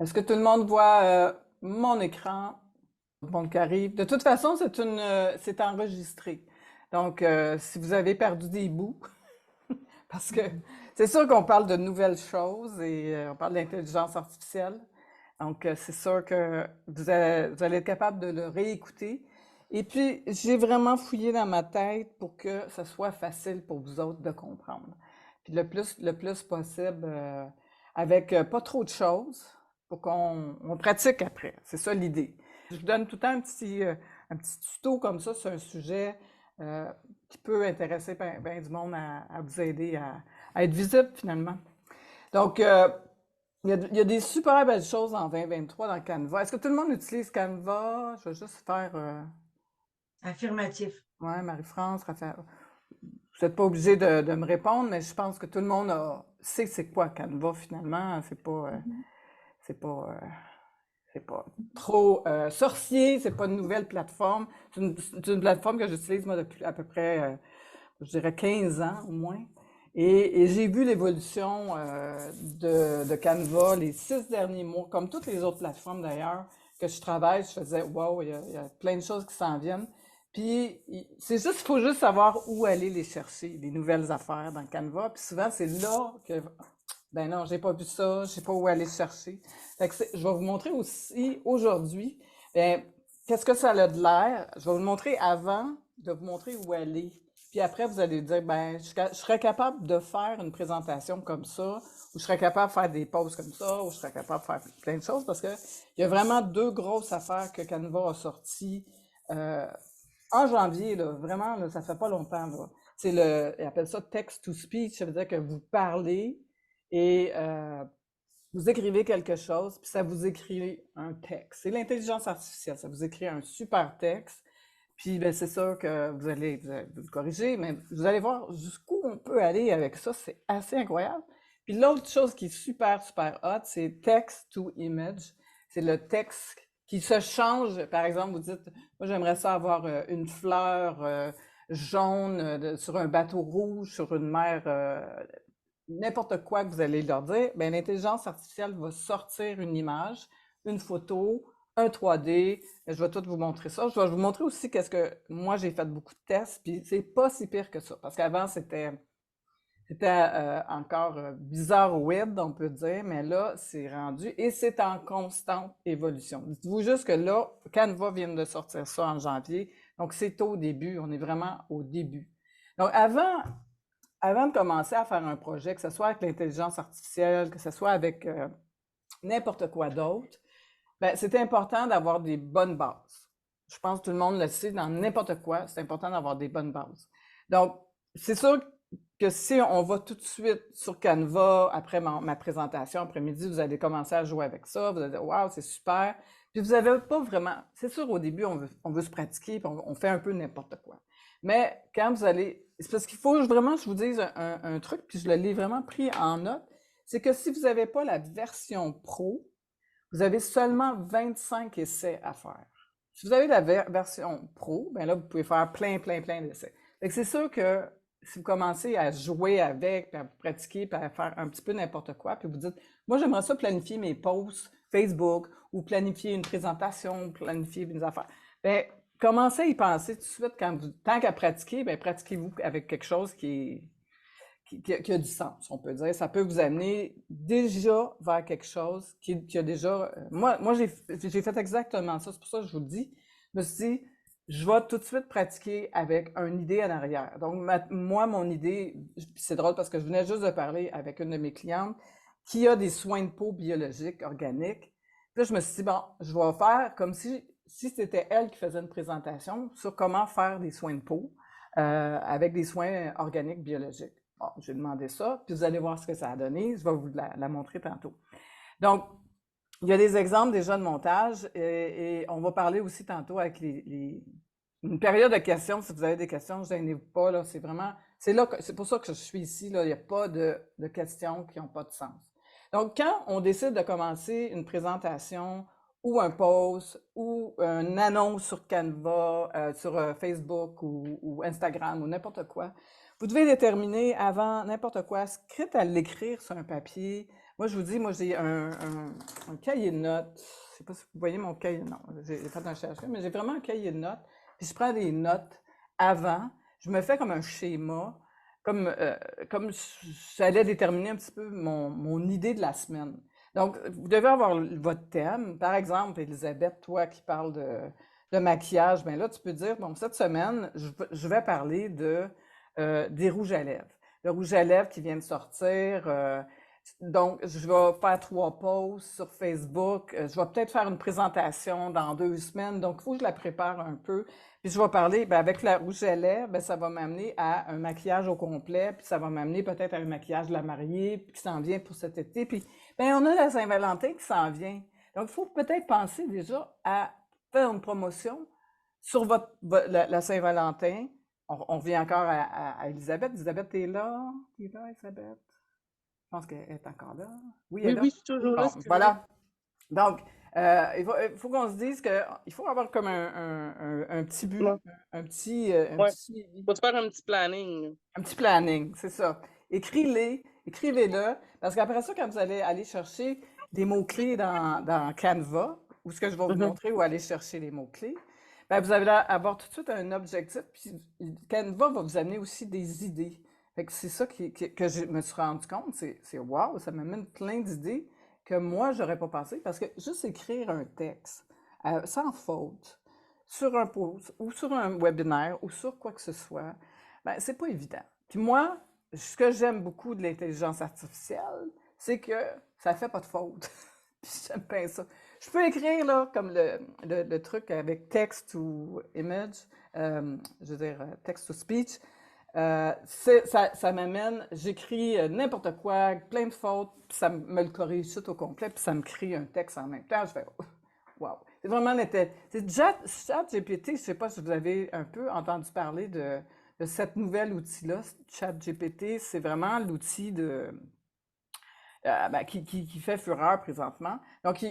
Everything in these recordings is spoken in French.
Est-ce que tout le monde voit mon écran? Bon, qui arrive. De toute façon, c'est enregistré. Donc, si vous avez perdu des bouts, parce que c'est sûr qu'on parle de nouvelles choses et on parle d'intelligence artificielle. Donc, c'est sûr que vous allez être capable de le réécouter. Et puis, j'ai vraiment fouillé dans ma tête pour que ce soit facile pour vous autres de comprendre. Puis le plus possible, avec pas trop de choses, pour qu'on pratique après. C'est ça l'idée. Je vous donne tout le temps un petit tuto comme ça sur un sujet euh, qui peut intéresser ben du monde à vous aider à être visible finalement. Donc, il y a des super belles choses en 2023 dans Canva. Est-ce que tout le monde utilise Canva? Je vais juste faire, Affirmatif. ouais, Marie-France, Raphaël. Vous n'êtes pas obligé de me répondre, mais je pense que tout le monde sait c'est quoi Canva finalement. Mhm. C'est pas, c'est pas trop sorcier, c'est pas une nouvelle plateforme. C'est une plateforme que j'utilise moi depuis à peu près, je dirais 15 ans au moins. Et j'ai vu l'évolution de Canva les 6 derniers mois, comme toutes les autres plateformes d'ailleurs, que je travaille, je faisais wow, il y a plein de choses qui s'en viennent. Puis c'est juste, il faut juste savoir où aller les chercher, les nouvelles affaires dans Canva. Puis souvent, c'est là que ben non, j'ai pas vu ça, je sais pas où aller chercher. Fait que je vais vous montrer aussi aujourd'hui, ben, qu'est-ce que ça a de l'air. Je vais vous le montrer avant de vous montrer où aller. Puis après, vous allez dire, ben, je serais capable de faire une présentation comme ça, ou je serais capable de faire des pauses comme ça, ou je serais capable de faire plein de choses, parce que il y a vraiment deux grosses affaires que Canva a sorties euh, en janvier, là, vraiment, là, ça fait pas longtemps, là. C'est ils appellent ça text-to-speech, ça veut dire que vous parlez et vous écrivez quelque chose, puis ça vous écrit un texte. C'est l'intelligence artificielle, ça vous écrit un super texte, puis ben, c'est sûr que vous allez vous corriger, mais vous allez voir jusqu'où on peut aller avec ça, c'est assez incroyable. Puis l'autre chose qui est super, super hot, c'est text to image. C'est le texte qui se change. Par exemple, vous dites, moi j'aimerais ça avoir une fleur jaune sur un bateau rouge, sur une mer n'importe quoi que vous allez leur dire, ben, l'intelligence artificielle va sortir une image, une photo, un 3D. Je vais tout vous montrer ça. Je vais vous montrer aussi qu'est-ce que moi j'ai fait beaucoup de tests, puis c'est pas si pire que ça. Parce qu'avant, c'était encore bizarre web, on peut dire, mais là, c'est rendu et c'est en constante évolution. Dites-vous juste que là, Canva vient de sortir ça en janvier, donc c'est au début, on est vraiment au début. Donc avant de commencer à faire un projet, que ce soit avec l'intelligence artificielle, que ce soit avec n'importe quoi d'autre, ben, c'est important d'avoir des bonnes bases. Je pense que tout le monde le sait, dans n'importe quoi, c'est important d'avoir des bonnes bases. Donc, c'est sûr que si on va tout de suite sur Canva, après ma présentation, après-midi, vous allez commencer à jouer avec ça, vous allez dire, waouh, c'est super. Puis vous n'avez pas vraiment, c'est sûr, au début, on veut se pratiquer, puis on fait un peu n'importe quoi. Mais quand vous allez, c'est parce qu'il faut vraiment, je vous dise un truc, puis je l'ai vraiment pris en note, c'est que si vous n'avez pas la version pro, vous avez seulement 25 essais à faire. Si vous avez la version pro, ben là, vous pouvez faire plein d'essais. C'est sûr que si vous commencez à jouer avec, puis à pratiquer, puis à faire un petit peu n'importe quoi, puis vous dites, moi, j'aimerais ça planifier mes posts Facebook ou planifier une présentation, planifier une affaire. Ben, commencez à y penser tout de suite tant qu'à pratiquer, ben, pratiquez-vous avec quelque chose qui a du sens, on peut dire. Ça peut vous amener déjà vers quelque chose qui a déjà... moi j'ai fait exactement ça. C'est pour ça que je vous le dis. Je me suis dit, je vais tout de suite pratiquer avec une idée en arrière. Donc, moi, mon idée, c'est drôle parce que je venais juste de parler avec une de mes clientes qui a des soins de peau biologiques, organiques. Puis là, je me suis dit, bon, je vais faire comme si c'était elle qui faisait une présentation sur comment faire des soins de peau avec des soins organiques biologiques. Bon, j'ai demandé ça, puis vous allez voir ce que ça a donné. Je vais vous la montrer tantôt. Donc, il y a des exemples déjà de montage et on va parler aussi tantôt avec une période de questions. Si vous avez des questions, ne gênez-vous pas. Là, c'est vraiment, c'est pour ça que je suis ici. Là, il n'y a pas de questions qui n'ont pas de sens. Donc, quand on décide de commencer une présentation ou un post ou une annonce sur Canva, sur Facebook ou Instagram ou n'importe quoi, vous devez déterminer avant n'importe quoi, quitte à l'écrire sur un papier. Moi, je vous dis, moi, j'ai un cahier de notes. Je sais pas si vous voyez mon cahier. Non, j'ai fait un chercheur, mais j'ai vraiment un cahier de notes. Puis je prends des notes avant. Je me fais comme un schéma, comme, comme j'allais déterminer un petit peu mon idée de la semaine. Donc, vous devez avoir votre thème. Par exemple, Elisabeth, toi qui parles de maquillage, bien là, tu peux dire, bon, cette semaine, je vais parler des rouges à lèvres. Le rouge à lèvres qui vient de sortir. Donc, je vais faire 3 posts sur Facebook. Je vais peut-être faire une présentation dans 2 semaines. Donc, il faut que je la prépare un peu. Puis, je vais parler, bien, avec la rouge à lèvres, bien, ça va m'amener à un maquillage au complet. Puis, ça va m'amener peut-être à un maquillage de la mariée qui s'en vient pour cet été. Puis, bien, on a la Saint-Valentin qui s'en vient. Donc, il faut peut-être penser déjà à faire une promotion sur la Saint-Valentin. On revient encore à Elisabeth. Elisabeth, t'es là? T'es là, Elisabeth? Je pense qu'elle est encore là. Oui, elle Oui, est là? oui, je suis toujours là, Bon, si tu veux. voilà. Donc, il faut qu'on se dise qu'il faut avoir comme un petit but, Ouais, un ouais. petit suivi, Faut te faire un petit planning. un petit planning, c'est ça. Écrivez-le, parce qu'après ça, quand vous allez aller chercher des mots-clés dans Canva, ou ce que je vais vous Mhm. montrer où aller chercher les mots-clés, ben, vous allez avoir tout de suite un objectif, puis Canva va vous amener aussi des idées. Fait que c'est ça que je me suis rendu compte, c'est wow, ça m'amène plein d'idées que moi, j'aurais pas pensé, parce que juste écrire un texte sans faute sur un post ou sur un webinaire ou sur quoi que ce soit, ben, c'est pas évident. Puis moi, ce que j'aime beaucoup de l'intelligence artificielle, c'est que ça fait pas de faute. Puis j'aime bien ça. Je peux écrire là, comme le truc avec texte ou image, je veux dire text to speech. Ça m'amène, j'écris n'importe quoi, plein de fautes, puis ça me le corrige tout au complet, puis ça me crée un texte en même temps. Je fais wow. C'est vraiment c'est ChatGPT, je ne sais pas si vous avez un peu entendu parler de cette nouvelle outil-là. ChatGPT, c'est vraiment l'outil ben, qui fait fureur présentement. Donc,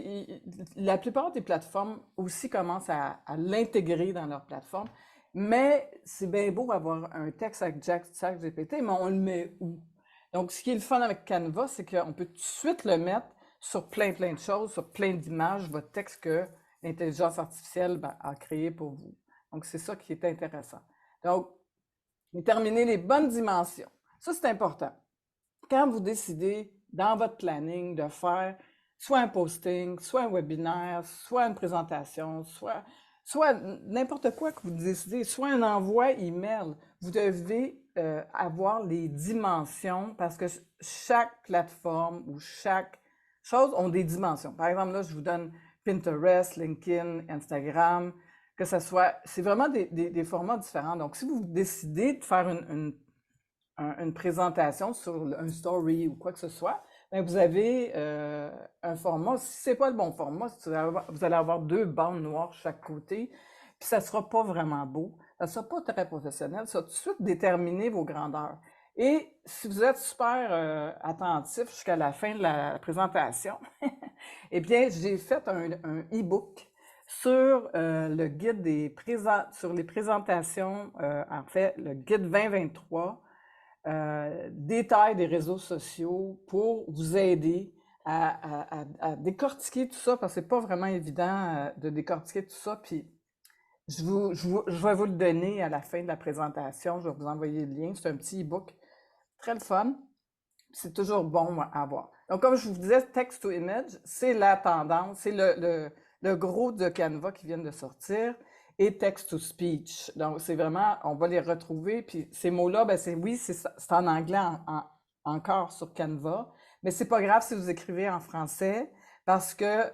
la plupart des plateformes aussi commencent à l'intégrer dans leur plateforme. Mais c'est bien beau avoir un texte avec ChatGPT, mais on le met où? Donc, ce qui est le fun avec Canva, c'est qu'on peut tout de suite le mettre sur plein de choses, sur plein d'images, votre texte que l'intelligence artificielle ben, a créé pour vous. Donc, c'est ça qui est intéressant. Donc, déterminer les bonnes dimensions. Ça, c'est important. Quand vous décidez dans votre planning de faire soit un posting, soit un webinaire, soit une présentation, soit n'importe quoi que vous décidez, soit un envoi email, vous devez avoir les dimensions parce que chaque plateforme ou chaque chose ont des dimensions. Par exemple, là, je vous donne Pinterest, LinkedIn, Instagram, que ce soit, c'est vraiment des formats différents. Donc, si vous décidez de faire une présentation sur un story ou quoi que ce soit, bien, vous avez un format. Si ce n'est pas le bon format, vous allez avoir 2 bandes noires chaque côté, puis ça ne sera pas vraiment beau. Ça ne sera pas très professionnel. Ça va tout de suite déterminer vos grandeurs. Et si vous êtes super attentif jusqu'à la fin de la présentation, eh bien, j'ai fait un e-book sur le guide sur les présentations, en fait, le guide 2023 détail des réseaux sociaux pour vous aider à décortiquer tout ça, parce que c'est pas vraiment évident de décortiquer tout ça. Puis je vais vous le donner à la fin de la présentation. Je vais vous envoyer le lien. C'est un petit e-book très le fun. C'est toujours bon à avoir. Donc, comme je vous disais, text to image, c'est la tendance, c'est le gros de Canva qui vient de sortir, et text to speech. Donc, c'est vraiment, on va les retrouver. Puis ces mots-là, ben c'est en anglais encore sur Canva, mais c'est pas grave si vous écrivez en français parce que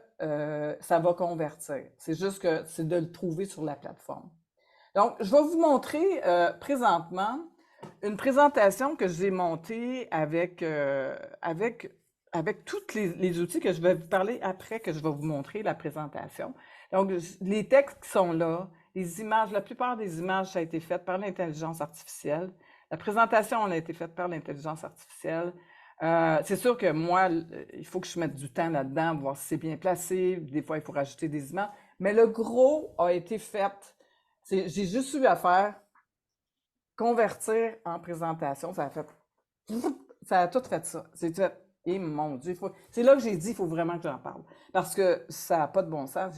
ça va convertir. C'est juste que c'est de le trouver sur la plateforme. Donc, je vais vous montrer présentement une présentation que j'ai montée avec tous les outils que je vais vous parler après que je vais vous montrer la présentation. Donc, les textes qui sont là, les images, la plupart des images, ça a été fait par l'intelligence artificielle. La présentation, elle a été faite par l'intelligence artificielle. C'est sûr que moi, il faut que je mette du temps là-dedans, voir si c'est bien placé. Des fois, il faut rajouter des images. Mais le gros a été fait. J'ai juste eu à faire convertir en présentation. Ça a tout fait ça. C'est fait Et mon Dieu, c'est là que j'ai dit, il faut vraiment que j'en parle. Parce que ça n'a pas de bon sens.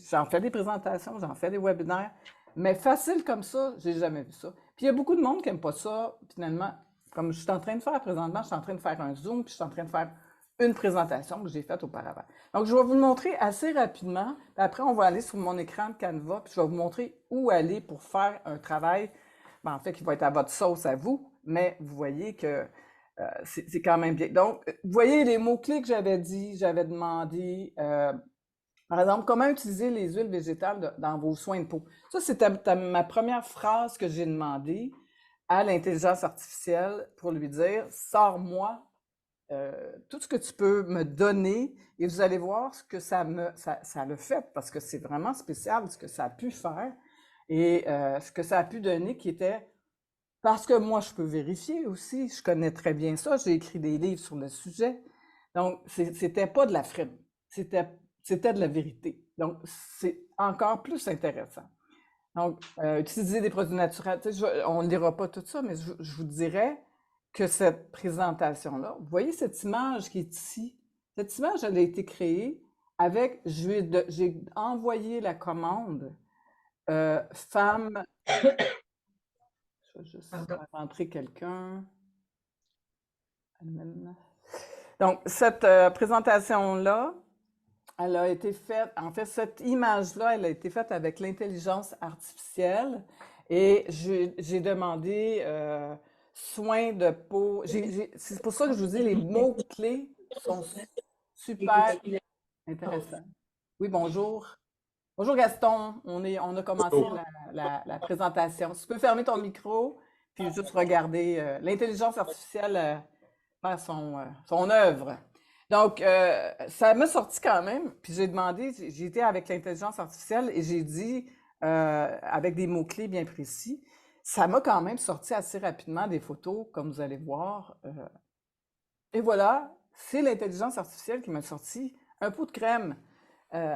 J'en fais des présentations, j'en fais des webinaires, mais facile comme ça, j'ai jamais vu ça. Puis il y a beaucoup de monde qui n'aime pas ça, finalement. Comme je suis en train de faire présentement, je suis en train de faire un Zoom, puis je suis en train de faire une présentation que j'ai faite auparavant. Donc, je vais vous le montrer assez rapidement. Puis après, on va aller sur mon écran de Canva, puis je vais vous montrer où aller pour faire un travail, ben, en fait, qui va être à votre sauce à vous, mais vous voyez que c'est quand même bien. Donc, vous voyez les mots-clés que j'avais dit, j'avais demandé, par exemple, comment utiliser les huiles végétales dans vos soins de peau. Ça, c'était ma première phrase que j'ai demandé à l'intelligence artificielle pour lui dire, sors-moi tout ce que tu peux me donner et vous allez voir ce que ça le fait parce que c'est vraiment spécial ce que ça a pu faire et ce que ça a pu donner qui était parce que moi, je peux vérifier aussi, je connais très bien ça, j'ai écrit des livres sur le sujet. Donc, c'était pas de la frime, c'était de la vérité. Donc, c'est encore plus intéressant. Donc, utiliser des produits naturels, on ne lira pas tout ça, mais je vous dirais que cette présentation-là, vous voyez cette image qui est ici? Cette image, elle a été créée avec, j'ai envoyé la commande femme. Je vais juste rentrer quelqu'un. Donc, cette présentation-là, elle a été faite, en fait, cette image-là, elle a été faite avec l'intelligence artificielle et j'ai demandé soins de peau. C'est pour ça que je vous dis, les mots-clés sont super intéressants. Oui, bonjour. Bonjour Gaston, on a commencé la présentation. Si tu peux fermer ton micro, puis juste regarder l'intelligence artificielle faire son œuvre. Donc, ça m'a sorti quand même, puis j'ai demandé, j'ai été avec l'intelligence artificielle et j'ai dit, avec des mots-clés bien précis, ça m'a quand même sorti assez rapidement des photos, comme vous allez voir. Et voilà, c'est l'intelligence artificielle qui m'a sorti un pot de crème.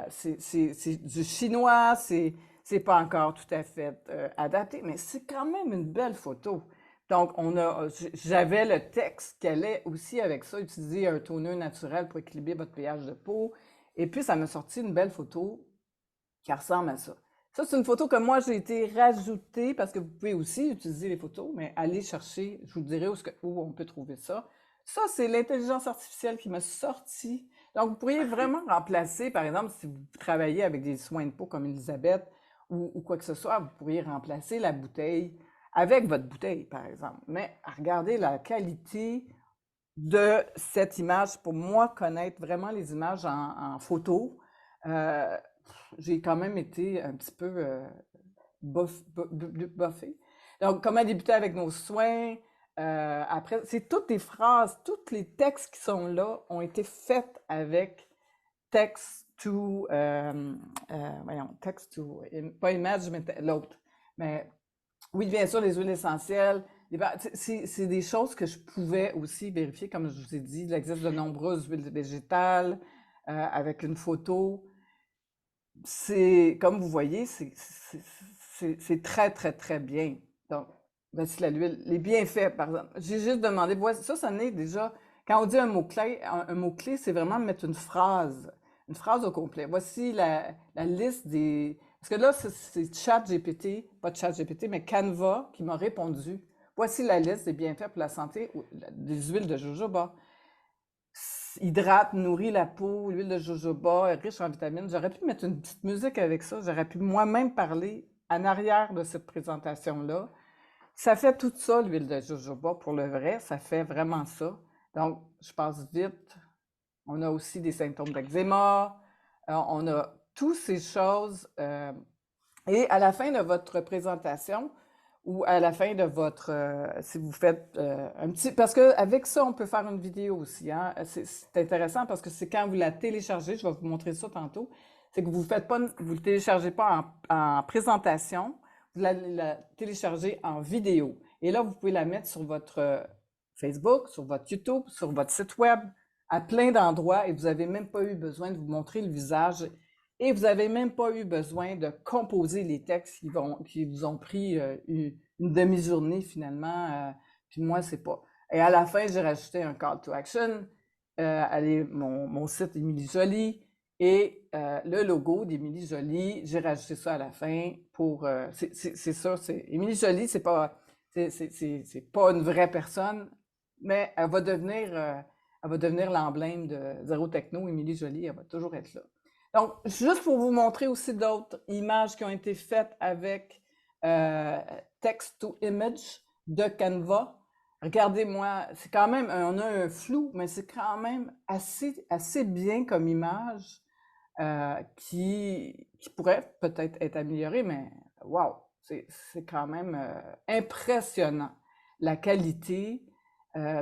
C'est du chinois, c'est pas encore tout à fait adapté, mais c'est quand même une belle photo. Donc, j'avais le texte qui allait aussi avec ça, utiliser un toner naturel pour équilibrer votre pH de peau. Et puis, ça m'a sorti une belle photo qui ressemble à ça. Ça, c'est une photo que moi, j'ai été rajoutée parce que vous pouvez aussi utiliser les photos, mais allez chercher, je vous dirai où on peut trouver ça. Ça, c'est l'intelligence artificielle qui m'a sorti. Donc, vous pourriez vraiment remplacer, par exemple, si vous travaillez avec des soins de peau comme Elisabeth ou quoi que ce soit, vous pourriez remplacer la bouteille avec votre bouteille, par exemple. Mais regardez la qualité de cette image pour moi connaître vraiment les images en photo. J'ai quand même été un petit peu buffée. Donc, comment débuter avec nos soins? Après, c'est toutes les phrases, tous les textes qui sont là ont été faits avec text to, voyons, text to, pas image, mais l'autre. Mais oui, bien sûr, les huiles essentielles. C'est des choses que je pouvais aussi vérifier, comme je vous ai dit. Il existe de nombreuses huiles végétales avec une photo. Comme vous voyez, c'est très, très, très bien. Donc, voici l'huile. Les bienfaits, par exemple. J'ai juste demandé, voici, ça n'est déjà, quand on dit un mot-clé, c'est vraiment mettre une phrase au complet. Voici la liste des. Parce que là, c'est ChatGPT, pas ChatGPT, mais Canva qui m'a répondu. Voici la liste des bienfaits pour la santé des huiles de jojoba. Hydrate, nourrit la peau, l'huile de jojoba est riche en vitamines. J'aurais pu mettre une petite musique avec ça. J'aurais pu moi-même parler en arrière de cette présentation-là. Ça fait tout ça, l'huile de jojoba, pour le vrai. Ça fait vraiment ça. Donc, je passe vite. On a aussi des symptômes d'eczéma. On a toutes ces choses. Et à la fin de votre présentation, ou à la fin de votre, si vous faites un petit, parce qu'avec ça, on peut faire une vidéo aussi, hein. C'est intéressant parce que c'est quand vous la téléchargez, je vais vous montrer ça tantôt, c'est que vous le téléchargez pas en présentation, vous la téléchargez en vidéo. Et là, vous pouvez la mettre sur votre Facebook, sur votre YouTube, sur votre site web, à plein d'endroits et vous n'avez même pas eu besoin de vous montrer le visage et vous n'avez même pas eu besoin de composer les textes qui vous ont pris une demi-journée finalement. Puis moi, c'est pas. Et à la fin, j'ai rajouté un call to action aller mon site Émilie Joly et le logo d'Émilie Joly, j'ai rajouté ça à la fin pour... c'est ça, Émilie Joly, c'est pas une vraie personne, mais elle va devenir l'emblème de Zéro Techno, Émilie Joly, elle va toujours être là. Donc, juste pour vous montrer aussi d'autres images qui ont été faites avec text to image de Canva. Regardez-moi, c'est quand même, on a un flou, mais c'est quand même assez bien comme image qui pourrait peut-être être améliorée, mais wow, c'est quand même impressionnant. La qualité,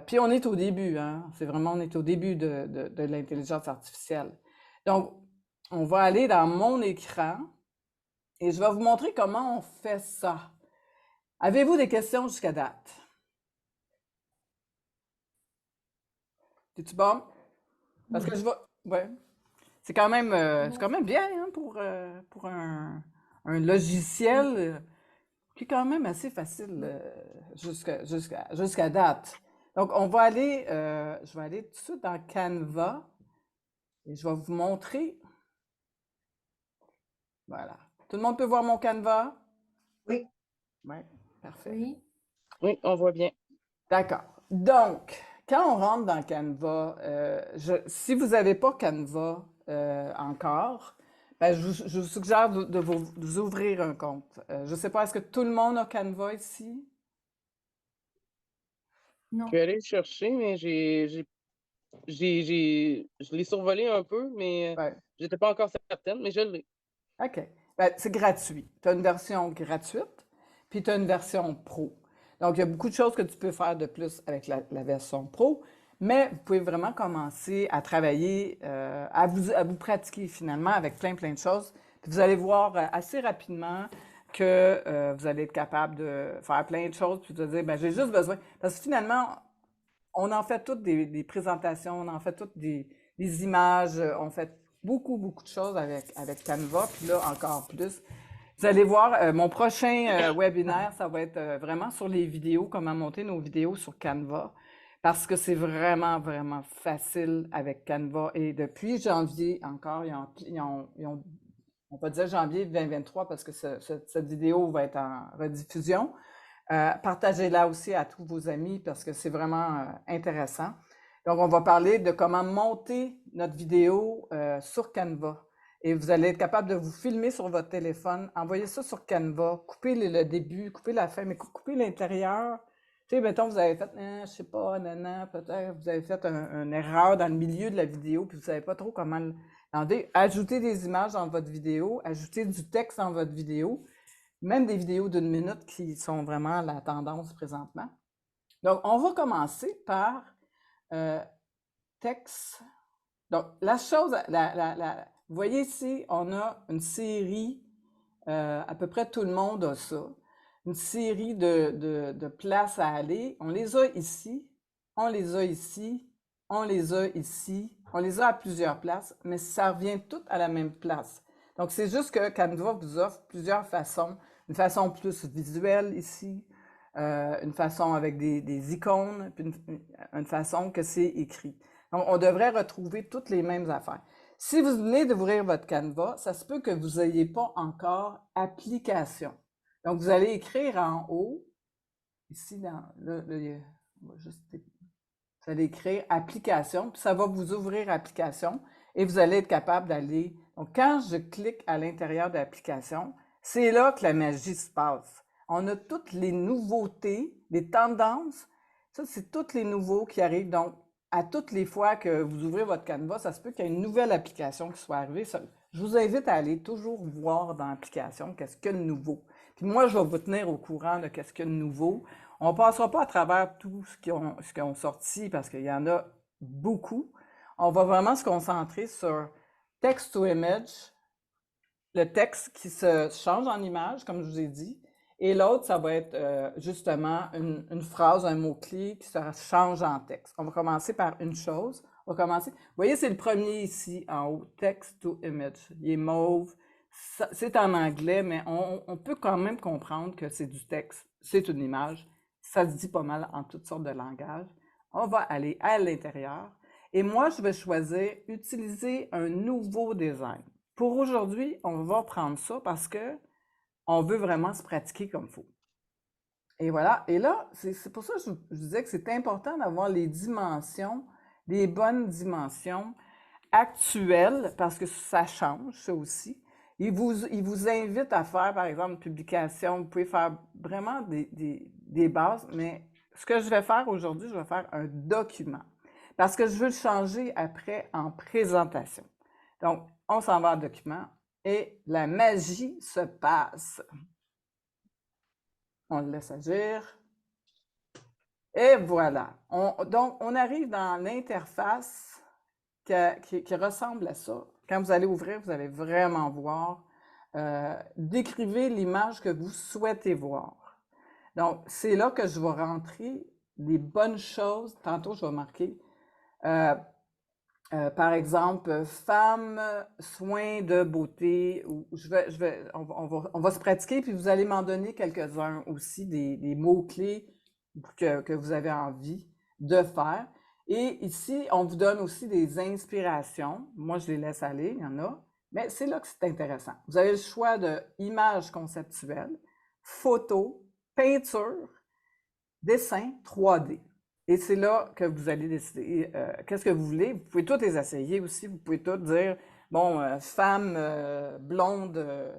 puis on est au début, hein, c'est vraiment, on est au début de l'intelligence artificielle. Donc, on va aller dans mon écran et je vais vous montrer comment on fait ça. Avez-vous des questions jusqu'à date? Es-tu bon? Parce que je vais. Ouais. C'est quand même bien hein, pour un logiciel qui est quand même assez facile jusqu'à date. Donc, je vais aller tout de suite dans Canva et je vais vous montrer. Voilà. Tout le monde peut voir mon Canva? Oui. Oui, parfait. Oui. Oui, on voit bien. D'accord. Donc, quand on rentre dans Canva, si vous n'avez pas Canva encore, ben, je vous suggère de vous ouvrir un compte. Je ne sais pas, est-ce que tout le monde a Canva ici? Non. Je vais aller le chercher, mais je l'ai survolé un peu, mais Ouais. j'étais pas encore certaine, mais je l'ai. OK. Ben, c'est gratuit. Tu as une version gratuite, puis tu as une version pro. Donc, il y a beaucoup de choses que tu peux faire de plus avec la version pro, mais vous pouvez vraiment commencer à travailler, à vous pratiquer finalement avec plein de choses. Puis vous allez voir assez rapidement que vous allez être capable de faire plein de choses, puis de dire, ben, j'ai juste besoin. Parce que finalement, on en fait toutes des présentations, on en fait toutes des images, on fait beaucoup de choses avec Canva, puis là, encore plus. Vous allez voir, mon prochain webinaire, ça va être vraiment sur les vidéos, comment monter nos vidéos sur Canva, parce que c'est vraiment facile avec Canva. Et depuis janvier encore, on va dire janvier 2023, parce que cette vidéo va être en rediffusion. Partagez-la aussi à tous vos amis parce que c'est vraiment intéressant. Donc, on va parler de comment monter notre vidéo sur Canva. Et vous allez être capable de vous filmer sur votre téléphone, envoyer ça sur Canva, couper le début, couper la fin, mais couper l'intérieur. Tu sais, mettons, vous avez fait, je sais pas, peut-être, vous avez fait une erreur dans le milieu de la vidéo, puis vous savez pas trop comment ajouter des images dans votre vidéo, ajouter du texte dans votre vidéo, même des vidéos d'une minute qui sont vraiment la tendance présentement. Donc, on va commencer par texte. Donc, la chose, vous voyez ici, on a une série, à peu près tout le monde a ça, une série de places à aller. On les a ici, on les a ici, on les a ici, on les a à plusieurs places, mais ça revient tout à la même place. Donc, c'est juste que Canva vous offre plusieurs façons. Une façon plus visuelle ici, une façon avec des icônes, puis une façon que c'est écrit. Donc, on devrait retrouver toutes les mêmes affaires. Si vous venez d'ouvrir votre Canva, ça se peut que vous n'ayez pas encore application. Donc, vous allez écrire en haut, ici, vous allez écrire application, puis ça va vous ouvrir application et vous allez être capable d'aller. Donc, quand je clique à l'intérieur de l'application, c'est là que la magie se passe. On a toutes les nouveautés, les tendances. Ça, c'est tous les nouveaux qui arrivent. Donc, à toutes les fois que vous ouvrez votre Canva, ça se peut qu'il y ait une nouvelle application qui soit arrivée. Je vous invite à aller toujours voir dans l'application qu'est-ce qu'il y a de nouveau. Puis moi, je vais vous tenir au courant de qu'est-ce qu'il y a de nouveau. On ne passera pas à travers tout ce qui ont sorti parce qu'il y en a beaucoup. On va vraiment se concentrer sur text to image, le texte qui se change en image, comme je vous ai dit, et l'autre, ça va être justement une phrase, un mot-clé qui se change en texte. On va commencer par une chose. On va commencer. Vous voyez, c'est le premier ici en haut, text to image. Il est mauve. C'est en anglais, mais on peut quand même comprendre que c'est du texte, c'est une image. Ça se dit pas mal en toutes sortes de langages. On va aller à l'intérieur Et moi, je vais choisir utiliser un nouveau design. Pour aujourd'hui, on va prendre ça parce que on veut vraiment se pratiquer comme il faut. Et voilà. Et là, c'est pour ça que je disais que c'est important d'avoir les dimensions, les bonnes dimensions actuelles, parce que ça change, ça aussi. Il vous invite à faire, par exemple, une publication. Vous pouvez faire vraiment des bases, mais ce que je vais faire aujourd'hui, je vais faire un document. Parce que je veux le changer après en présentation. Donc, on s'en va en document et la magie se passe. On le laisse agir. Et voilà. Donc, on arrive dans l'interface qui ressemble à ça. Quand vous allez ouvrir, vous allez vraiment voir. Décrivez l'image que vous souhaitez voir. Donc, c'est là que je vais rentrer les bonnes choses. Tantôt, je vais marquer, par exemple, femme, soins de beauté. Ou on va se pratiquer, puis vous allez m'en donner quelques-uns aussi, des mots-clés que vous avez envie de faire. Et ici, on vous donne aussi des inspirations. Moi, je les laisse aller, il y en a. Mais c'est là que c'est intéressant. Vous avez le choix de images conceptuelles, photos, peinture, dessin 3D. Et c'est là que vous allez décider qu'est-ce que vous voulez. Vous pouvez toutes les essayer aussi. Vous pouvez toutes dire, bon, femme blonde,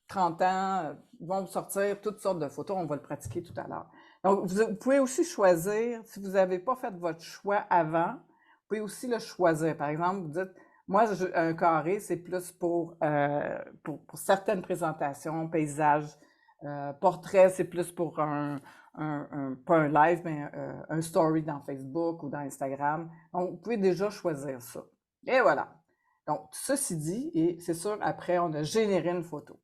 30 ans, vont vous sortir toutes sortes de photos. On va le pratiquer tout à l'heure. Donc, vous pouvez aussi choisir, si vous n'avez pas fait votre choix avant, vous pouvez aussi le choisir. Par exemple, vous dites, moi, un carré, c'est plus pour certaines présentations, paysages, portrait, c'est plus pour pas un live, mais un story dans Facebook ou dans Instagram. Donc, vous pouvez déjà choisir ça. Et voilà. Donc, ceci dit, et c'est sûr, après, on a généré une photo.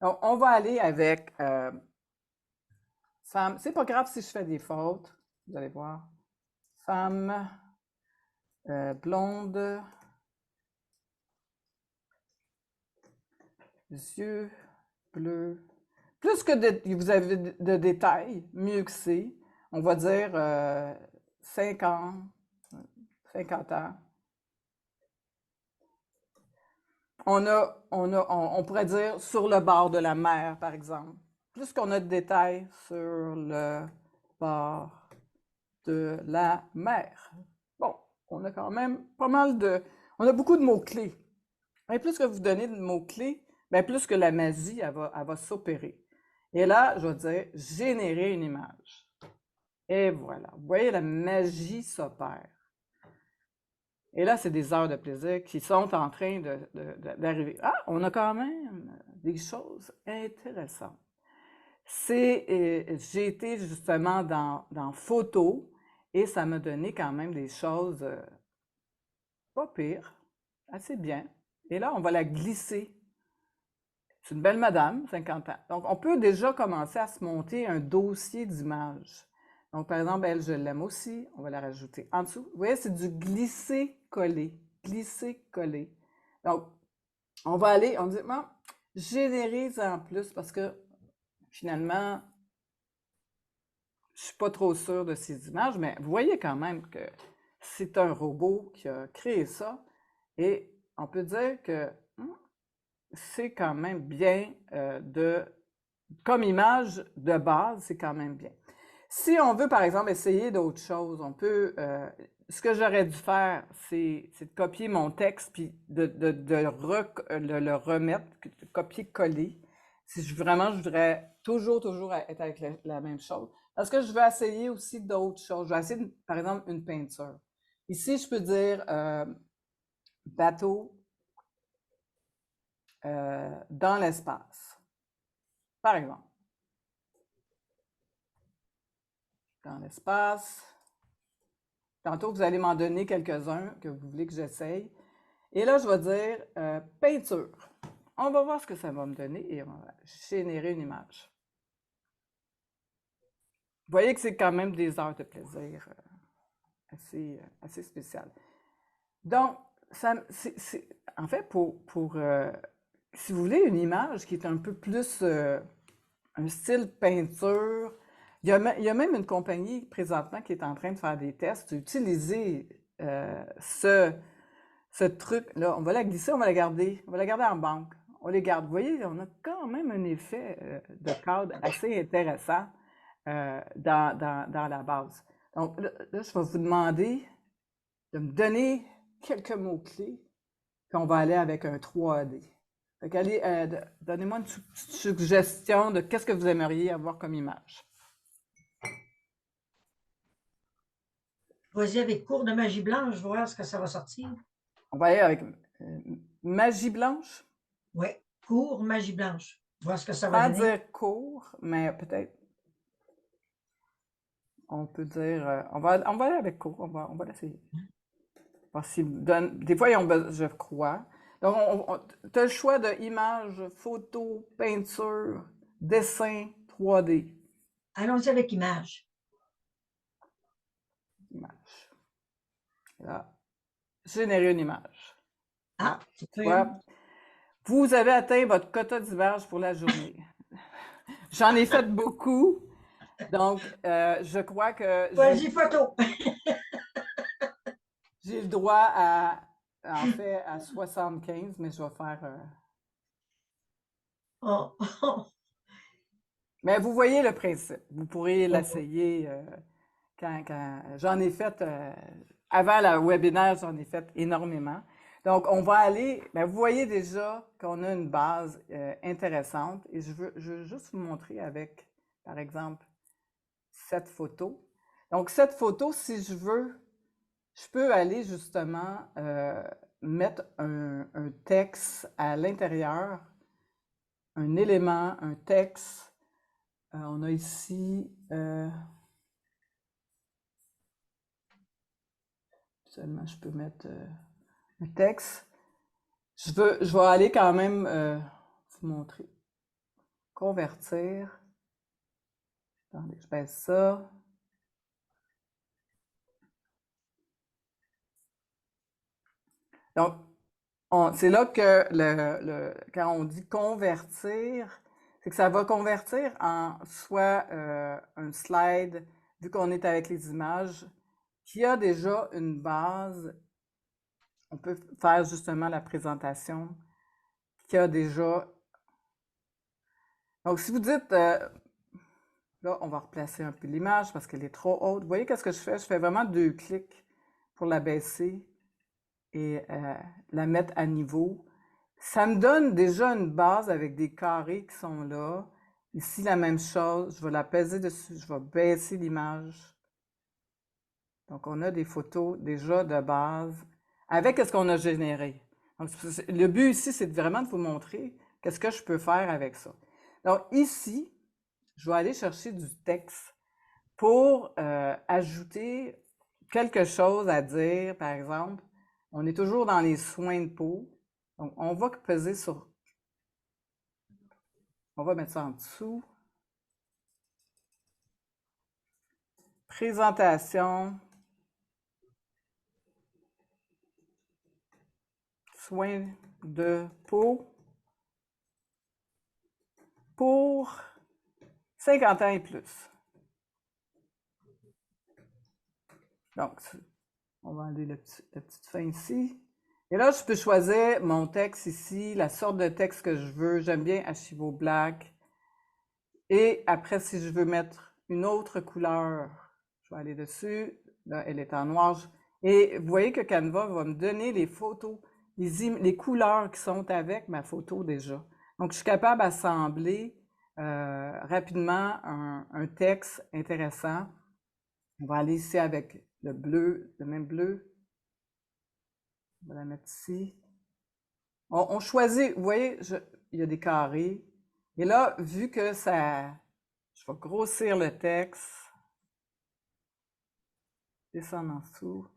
Donc, on va aller avec femme. C'est pas grave si je fais des fautes. Vous allez voir. Femme, blonde, yeux bleus. Plus que vous avez de détails, mieux que c'est. On va dire 50, 50 ans. On pourrait dire sur le bord de la mer, par exemple. Plus qu'on a de détails sur le bord de la mer. Bon, on a quand même pas mal de... On a beaucoup de mots-clés. Et plus que vous donnez de mots-clés, bien plus que la magie, elle va s'opérer. Et là, je vais dire générer une image. Et voilà. Vous voyez, la magie s'opère. Et là, c'est des heures de plaisir qui sont en train d'arriver. Ah, on a quand même des choses intéressantes. J'ai été justement dans photo et ça m'a donné quand même des choses pas pires, assez bien. Et là, on va la glisser. C'est une belle madame, 50 ans. Donc, on peut déjà commencer à se monter un dossier d'images. Donc, par exemple, elle, je l'aime aussi. On va la rajouter en dessous. Vous voyez, c'est du glisser-coller. Glisser-coller. Donc, on va aller, on dit, bon, générer en plus parce que finalement, je suis pas trop sûre de ces images, mais vous voyez quand même que c'est un robot qui a créé ça. Et on peut dire que c'est quand même bien comme image de base, c'est quand même bien. Si on veut, par exemple, essayer d'autres choses, on peut, ce que j'aurais dû faire, c'est de copier mon texte puis de le remettre, de copier-coller. Si vraiment, je voudrais toujours être avec la même chose. Parce que je veux essayer aussi d'autres choses. Je vais essayer, par exemple, une peinture. Ici, je peux dire bateau dans l'espace. Par exemple. Dans l'espace. Tantôt, vous allez m'en donner quelques-uns que vous voulez que j'essaye. Et là, je vais dire peinture. On va voir ce que ça va me donner et on va générer une image. Vous voyez que c'est quand même des heures de plaisir assez spéciales. Donc, en fait, si vous voulez une image qui est un peu plus un style peinture, il y a même une compagnie présentement qui est en train de faire des tests, utiliser ce truc-là, on va la glisser, on va la garder en banque. On les garde. Vous voyez, on a quand même un effet de cadre assez intéressant dans la base. Donc là, je vais vous demander de me donner quelques mots-clés, puis on va aller avec un 3D. Fait qu'allez, donnez-moi une petite suggestion de qu'est-ce que vous aimeriez avoir comme image. Vas-y avec cours de magie blanche, voir ce que ça va sortir. On va aller avec magie blanche. Oui, cours magie blanche. Voir ce que ça va Pas donner. dire court, mais peut-être. On peut dire. On va aller avec court, on va l'essayer. Des fois, ils ont besoin, je crois. Donc, tu as le choix de images, photos, peinture, dessin, 3D. Allons-y avec image. Image. Là, générer une image. Ah, c'est Tu vois, vous avez atteint votre quota d'images pour la journée. J'en ai fait beaucoup. Donc, je crois que Vas-y, photo. j'ai le droit en fait, à 75, mais je vais faire... Oh, oh. Mais vous voyez le principe. Vous pourrez l'essayer quand j'en ai fait... avant le webinaire, j'en ai fait énormément. Donc, on va aller... vous voyez déjà qu'on a une base intéressante. Et je veux juste vous montrer avec, par exemple, cette photo. Donc, cette photo, si je veux, je peux aller justement mettre un texte à l'intérieur, un élément, un texte. On a ici... seulement, je peux mettre un texte. Je vais aller quand même vous montrer. Convertir. Attendez, je baisse ça. Donc, c'est là que quand on dit convertir, c'est que ça va convertir en soit un slide, vu qu'on est avec les images, qui a déjà une base. On peut faire justement la présentation, qui a déjà... Donc, si vous dites... là, on va replacer un peu l'image parce qu'elle est trop haute. Vous voyez qu'est-ce que je fais? Je fais vraiment 2 clics pour la baisser et la mettre à niveau. Ça me donne déjà une base avec des carrés qui sont là. Ici, la même chose. Je vais la peser dessus. Je vais baisser l'image. Donc, on a des photos déjà de base avec ce qu'on a généré. Donc, le but ici, c'est vraiment de vous montrer qu'est-ce que je peux faire avec ça. Donc, ici, je vais aller chercher du texte pour ajouter quelque chose à dire. Par exemple, on est toujours dans les soins de peau. Donc, on va peser sur... On va mettre ça en dessous. Présentation. Soins de peau. Pour 50 ans et plus. Donc, on va enlever la petite fin ici. Et là, je peux choisir mon texte ici, la sorte de texte que je veux. J'aime bien Archivo Black. Et après, si je veux mettre une autre couleur, je vais aller dessus. Là, elle est en noir. Et vous voyez que Canva va me donner les photos, les couleurs qui sont avec ma photo déjà. Donc, je suis capable d'assembler rapidement un texte intéressant. On va aller ici avec le bleu, le même bleu. On va la mettre ici. On choisit, vous voyez, il y a des carrés. Et là, vu que ça... Je vais grossir le texte. Descendre en dessous.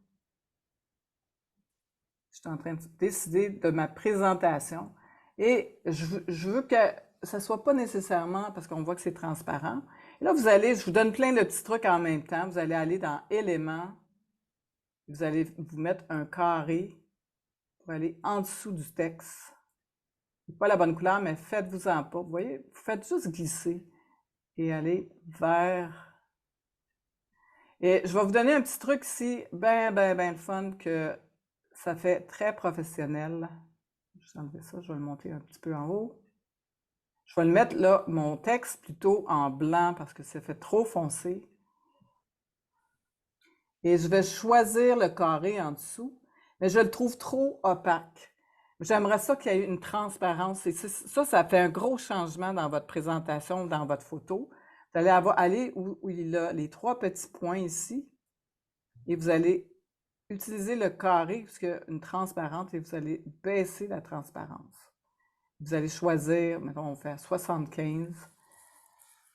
Je suis en train de décider de ma présentation. Et je veux que ça ne soit pas nécessairement, parce qu'on voit que c'est transparent. Et là, je vous donne plein de petits trucs en même temps. Vous allez aller dans Éléments. Vous allez vous mettre un carré pour aller en dessous du texte. Ce n'est pas la bonne couleur, mais faites-vous-en pas. Vous voyez, vous faites juste glisser et aller vers... Et je vais vous donner un petit truc ici, ben le fun, que ça fait très professionnel. Je vais enlever ça, je vais le monter un petit peu en haut. Je vais le mettre là, mon texte plutôt en blanc parce que ça fait trop foncé. Et je vais choisir le carré en dessous, mais je le trouve trop opaque. J'aimerais ça qu'il y ait une transparence. Et ça fait un gros changement dans votre présentation, dans votre photo. Vous allez aller où il y a les 3 petits points ici, et vous allez utiliser le carré, puisque une transparente, et vous allez baisser la transparence. Vous allez choisir, mettons, on fait 75.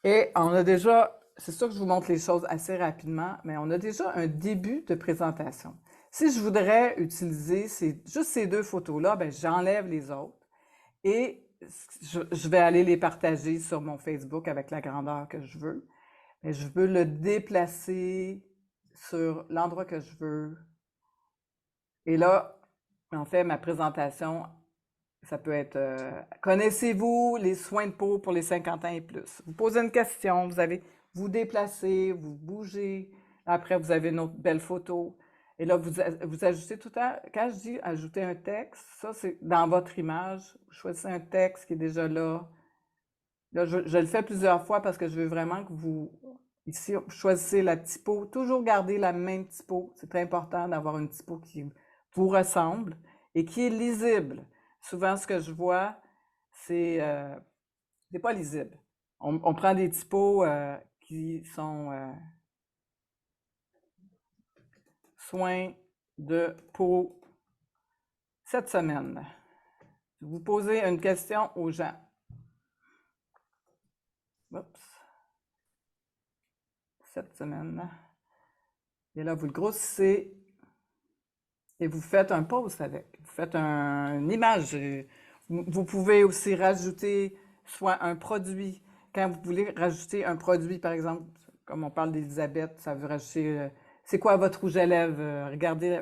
Et on a déjà, c'est sûr que je vous montre les choses assez rapidement, mais on a déjà un début de présentation. Si je voudrais utiliser juste ces 2 photos-là, ben j'enlève les autres et je vais aller les partager sur mon Facebook avec la grandeur que je veux. Mais je veux le déplacer sur l'endroit que je veux. Et là, en fait, ma présentation, ça peut être connaissez-vous les soins de peau pour les 50 ans et plus? Vous posez une question, vous déplacez, vous bougez. Après, vous avez une autre belle photo. Et là, vous ajoutez tout à. Quand je dis ajouter un texte, ça, c'est dans votre image. Vous choisissez un texte qui est déjà là. Là, je le fais plusieurs fois parce que je veux vraiment que vous, ici, choisissez la typo. Toujours garder la même typo. C'est très important d'avoir une typo qui vous ressemble et qui est lisible. Souvent, ce que je vois, c'est pas lisible. On prend des typos qui sont soins de peau cette semaine. Vous posez une question aux gens. Oups. Cette semaine. Et là, vous le grossissez et vous faites un post avec. Vous faites une image. Vous pouvez aussi rajouter soit un produit. Quand vous voulez rajouter un produit, par exemple, comme on parle d'Elisabeth, ça veut rajouter c'est quoi votre rouge à lèvres? Regardez,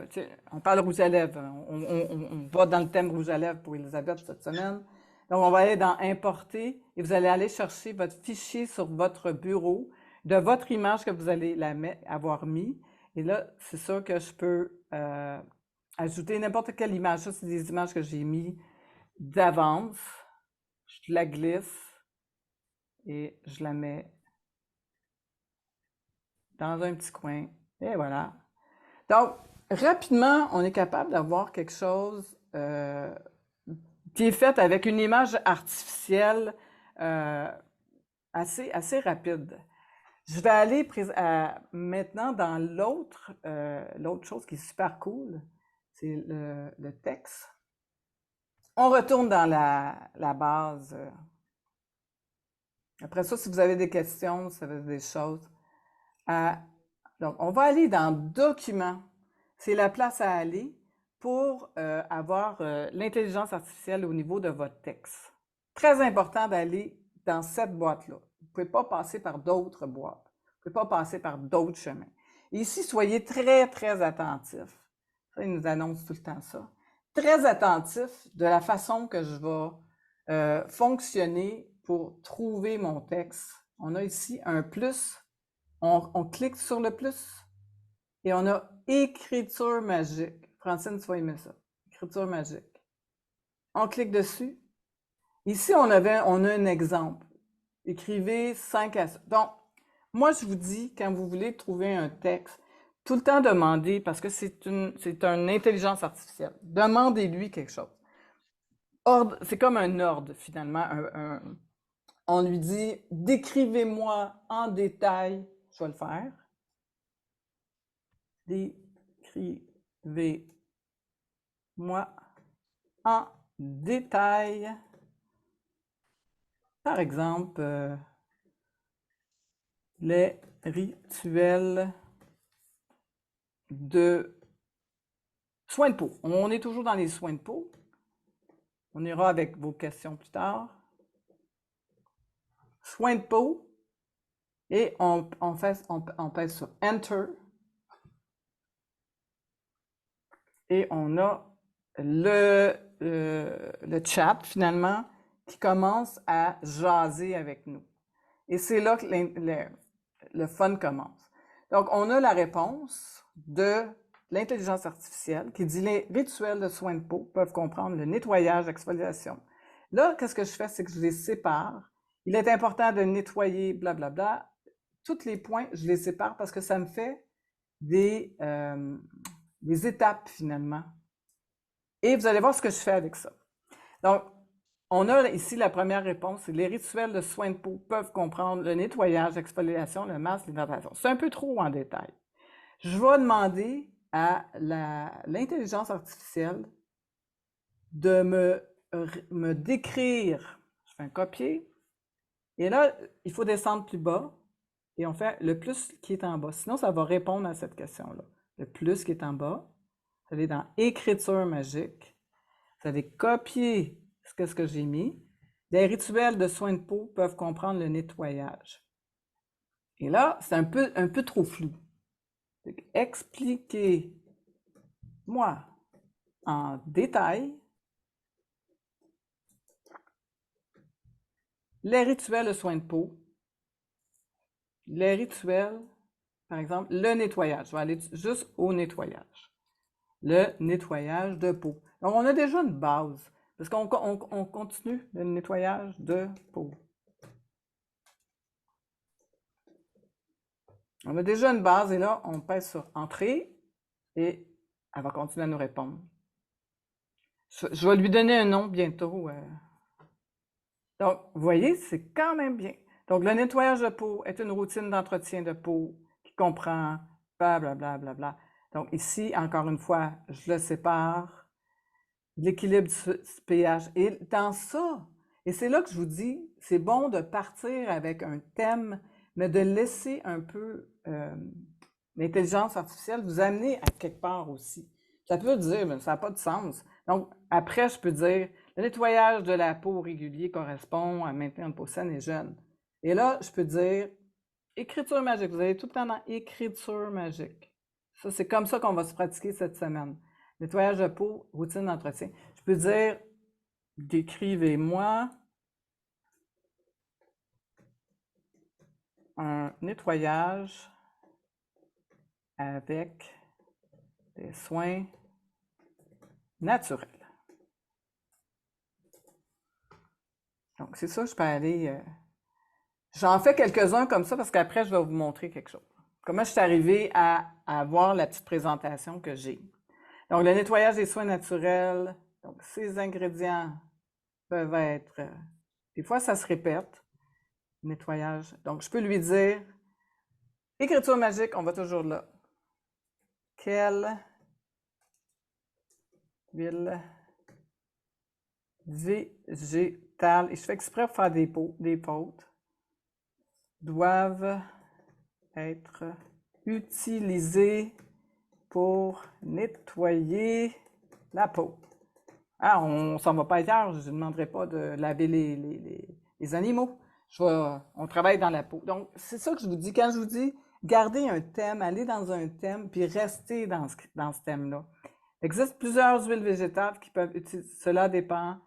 on parle rouge à lèvres. On va dans le thème rouge à lèvres pour Elisabeth cette semaine. Donc, on va aller dans Importer et vous allez aller chercher votre fichier sur votre bureau de votre image que vous allez avoir mis. Et là, c'est sûr que je peux ajouter n'importe quelle image. Ça, c'est des images que j'ai mis d'avance. Je la glisse et je la mets dans un petit coin. Et voilà. Donc, rapidement, on est capable d'avoir quelque chose qui est fait avec une image artificielle assez rapide. Je vais aller maintenant dans l'autre chose qui est super cool, c'est le texte. On retourne dans la base. Après ça, si vous avez des questions, si vous avez des choses. Donc, on va aller dans Documents. C'est la place à aller pour avoir l'intelligence artificielle au niveau de votre texte. Très important d'aller dans cette boîte-là. Vous ne pouvez pas passer par d'autres boîtes. Vous ne pouvez pas passer par d'autres chemins. Et ici, soyez très, très attentifs. Ça, il nous annonce tout le temps ça. Très attentifs de la façon que je vais fonctionner pour trouver mon texte. On a ici un plus. On clique sur le plus et on a écriture magique. Francine, tu vas aimer ça. Écriture magique. On clique dessus. Ici, on a un exemple. Écrivez 5 à 7. Donc, moi, je vous dis, quand vous voulez trouver un texte, tout le temps demandez, parce que c'est une intelligence artificielle, demandez-lui quelque chose. C'est comme un ordre, finalement. On lui dit, décrivez-moi en détail, je vais le faire. Décrivez-moi en détail. Par exemple, les rituels de soins de peau. On est toujours dans les soins de peau. On ira avec vos questions plus tard. Soins de peau. Et on pèse sur Enter. Et on a le chat, finalement, qui commence à jaser avec nous. Et c'est là que le fun commence. Donc, on a la réponse de l'intelligence artificielle qui dit les rituels de soins de peau peuvent comprendre le nettoyage, l'exfoliation. Là, qu'est-ce que je fais? C'est que je les sépare. Il est important de nettoyer, blablabla. Tous les points, je les sépare parce que ça me fait des étapes finalement. Et vous allez voir ce que je fais avec ça. Donc, on a ici la première réponse, c'est les rituels de soins de peau peuvent comprendre le nettoyage, l'exfoliation, le masque, l'hydratation. C'est un peu trop en détail. Je vais demander à l'intelligence artificielle de me décrire. Je fais un copier. Et là, il faut descendre plus bas. Et on fait le plus qui est en bas. Sinon, ça va répondre à cette question-là. Le plus qui est en bas. Vous allez dans Écriture magique. Vous allez copier ce que j'ai mis. Les rituels de soins de peau peuvent comprendre le nettoyage. Et là, c'est un peu trop flou. Expliquez-moi en détail les rituels de soins de peau. Les rituels, par exemple, le nettoyage. Je vais aller juste au nettoyage. Le nettoyage de peau. Donc, on a déjà une base. Parce qu'on continue le nettoyage de peau. On a déjà une base et là, on pèse sur Entrée et elle va continuer à nous répondre. Je vais lui donner un nom bientôt. Donc, vous voyez, c'est quand même bien. Donc, le nettoyage de peau est une routine d'entretien de peau qui comprend blablabla. Bla, bla, bla. Donc, ici, encore une fois, je le sépare. L'équilibre du pH. Et dans ça, et c'est là que je vous dis, c'est bon de partir avec un thème, mais de laisser un peu l'intelligence artificielle vous amener à quelque part aussi. Ça peut dire, mais ça n'a pas de sens. Donc, après, je peux dire, le nettoyage de la peau régulier correspond à maintenir une peau saine et jeune. Et là, je peux dire, écriture magique. Vous allez tout le temps dans écriture magique. Ça, c'est comme ça qu'on va se pratiquer cette semaine. Nettoyage de peau, routine d'entretien. Je peux dire, décrivez-moi un nettoyage avec des soins naturels. Donc, c'est ça, je peux aller... J'en fais quelques-uns comme ça parce qu'après, je vais vous montrer quelque chose. Comment je suis arrivée à avoir la petite présentation que j'ai. Donc, le nettoyage des soins naturels. Donc, ces ingrédients peuvent être... des fois, ça se répète. Nettoyage. Donc, je peux lui dire, écriture magique, on va toujours là. Quelle huile végétale, et je fais exprès pour faire des fautes, doivent être utilisées pour nettoyer la peau. Ah, on s'en va pas ailleurs, je ne demanderai pas de laver les animaux. On travaille dans la peau. Donc, c'est ça que je vous dis. Quand je vous dis, gardez un thème, allez dans un thème, puis restez dans ce thème-là. Il existe plusieurs huiles végétales qui peuvent utiliser. Cela dépend.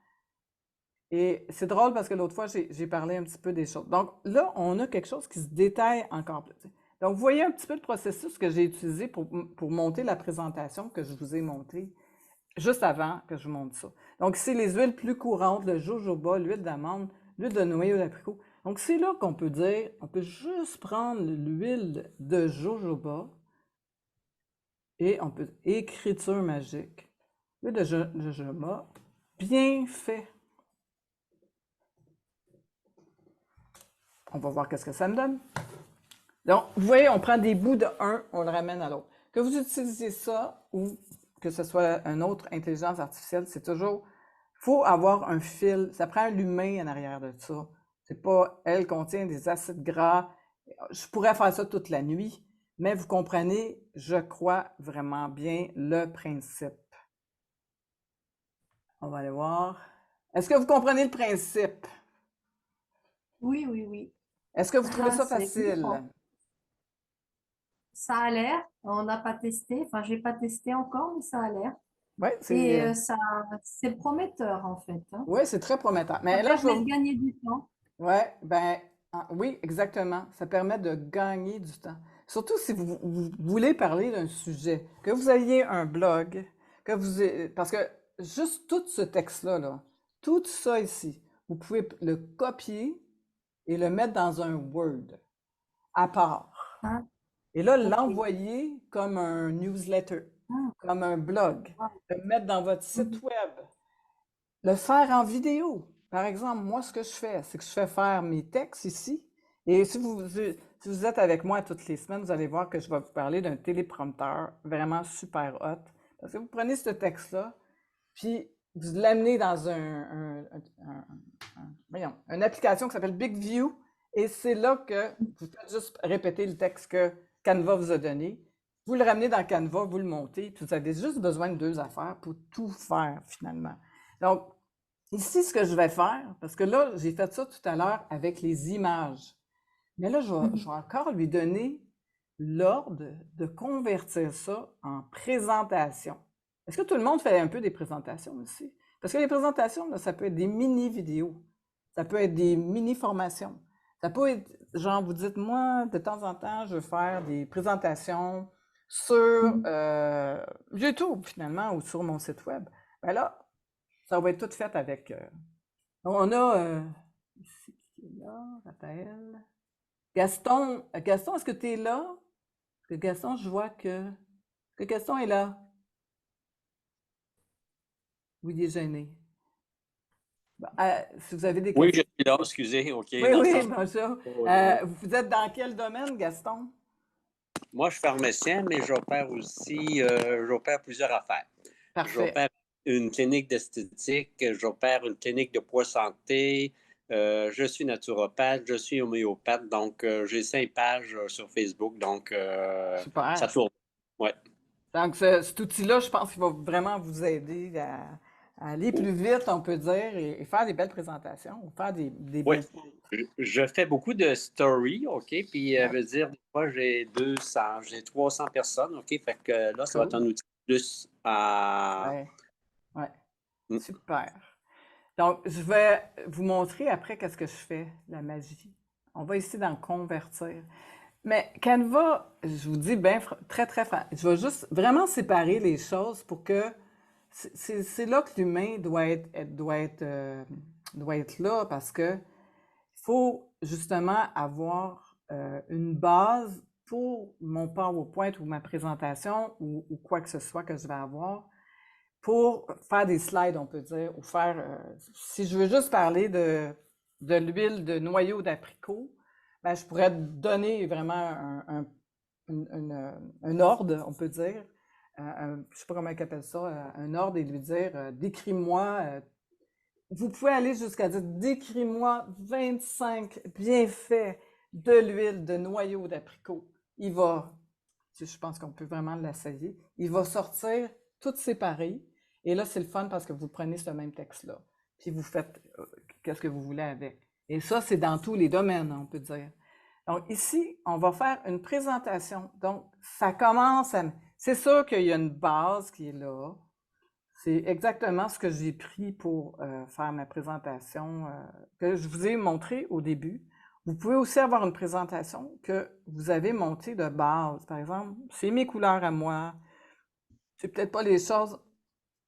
Et c'est drôle parce que l'autre fois, j'ai parlé un petit peu des choses. Donc là, on a quelque chose qui se détaille encore plus. Donc, vous voyez un petit peu le processus que j'ai utilisé pour monter la présentation que je vous ai montée juste avant que je vous montre ça. Donc, c'est les huiles plus courantes, le jojoba, l'huile d'amande, l'huile de noyau d'abricot. Donc, c'est là qu'on peut dire, on peut juste prendre l'huile de jojoba et on peut, écriture magique, l'huile de jojoba, bien fait. On va voir qu'est-ce que ça me donne. Donc, vous voyez, on prend des bouts de un, on le ramène à l'autre. Que vous utilisiez ça ou que ce soit une autre intelligence artificielle, c'est toujours, il faut avoir un fil, ça prend l'humain en arrière de ça. C'est pas, elle contient des acides gras. Je pourrais faire ça toute la nuit, mais vous comprenez, je crois vraiment bien le principe. On va aller voir. Est-ce que vous comprenez le principe? Oui, oui, oui. Est-ce que vous trouvez ça C'est facile? évident. Ça a l'air, on n'a pas testé, enfin, j'ai pas testé encore, mais ça a l'air. Oui, Et c'est prometteur en fait, hein. oui, c'est très prometteur. Mais Ça là, permet de gagner du temps. Ouais, ben, oui, exactement. Ça permet de gagner du temps. surtout si vous voulez parler d'un sujet, que vous ayez un blog, parce que juste tout ce texte-là, là, tout ça ici, vous pouvez le copier et le mettre dans un Word à part. Ah, Et là, ok. l'envoyer comme un newsletter, Ah, comme un blog, wow. le mettre dans votre site Mhm. web, le faire en vidéo. Par exemple, moi, ce que je fais, c'est que je fais faire mes textes ici. Et si vous êtes avec moi toutes les semaines, vous allez voir que je vais vous parler d'un téléprompteur vraiment super hot. Parce que vous prenez ce texte-là, puis vous l'amenez dans voyons, une application qui s'appelle BigView, et c'est là que vous faites juste répéter le texte que Canva vous a donné. Vous le ramenez dans Canva, vous le montez, puis vous avez juste besoin de 2 affaires pour tout faire finalement. Donc, ici, ce que je vais faire, parce que là, j'ai fait ça tout à l'heure avec les images, mais là, je vais encore lui donner l'ordre de convertir ça en présentation. Est-ce que tout le monde fait un peu des présentations ici? Parce que les présentations, là, ça peut être des mini-vidéos, ça peut être des mini-formations, ça peut être, genre, vous dites, moi, de temps en temps, je veux faire des présentations sur YouTube, finalement, ou sur mon site web. Ben là, ça va être tout fait avec... on a, ici, qui est là, Raphaël. Gaston, Gaston, est-ce que tu es là? Parce que Gaston, je vois que Gaston est là. Oui, il est gêné. Bon, si vous avez des Oui, je questions. suis là, excusez, OK, Oui, dans le oui, sens. bonjour. Vous êtes dans quel domaine, Gaston? Moi, je suis pharmacien, mais j'opère aussi, j'opère plusieurs affaires. Parfait. J'opère une clinique d'esthétique, j'opère une clinique de poids santé, je suis naturopathe, je suis homéopathe, donc j'ai 5 pages sur Facebook, donc ça Super. tourne. Ouais. Donc, cet outil-là, je pense qu'il va vraiment vous aider à aller plus vite, on peut dire, et faire des belles présentations, ou faire des Oui, beaux... je fais beaucoup de stories, OK, puis Ouais, veut dire, des fois, j'ai 200, j'ai 300 personnes, OK, fait que là, ça va être un cool. outil plus à... Ouais, ouais, super. Donc, je vais vous montrer après qu'est-ce que je fais, la magie. On va ici dans convertir. Mais Canva, je vous dis bien très, très franc, je vais juste vraiment séparer les choses pour que c'est là que l'humain doit être là parce que il faut justement avoir une base pour mon PowerPoint ou ma présentation ou quoi que ce soit que je vais avoir pour faire des slides, on peut dire, ou faire, si je veux juste parler de l'huile de noyau d'apricot, ben, je pourrais donner vraiment un ordre, on peut dire, je ne sais pas comment il appelle ça, un ordre et lui dire, décris-moi, vous pouvez aller jusqu'à dire, décris-moi 25 bienfaits de l'huile de noyau d'apricot. Il va, je pense qu'on peut vraiment l'essayer, il va sortir tout séparé. Et là, c'est le fun parce que vous prenez ce même texte-là, puis vous faites qu'est-ce que vous voulez avec. Et ça, c'est dans tous les domaines, on peut dire. Donc ici, on va faire une présentation. Donc, ça commence à... C'est sûr qu'il y a une base qui est là. C'est exactement ce que j'ai pris pour faire ma présentation que je vous ai montré au début. Vous pouvez aussi avoir une présentation que vous avez montée de base. Par exemple, c'est mes couleurs à moi. C'est peut-être pas les choses,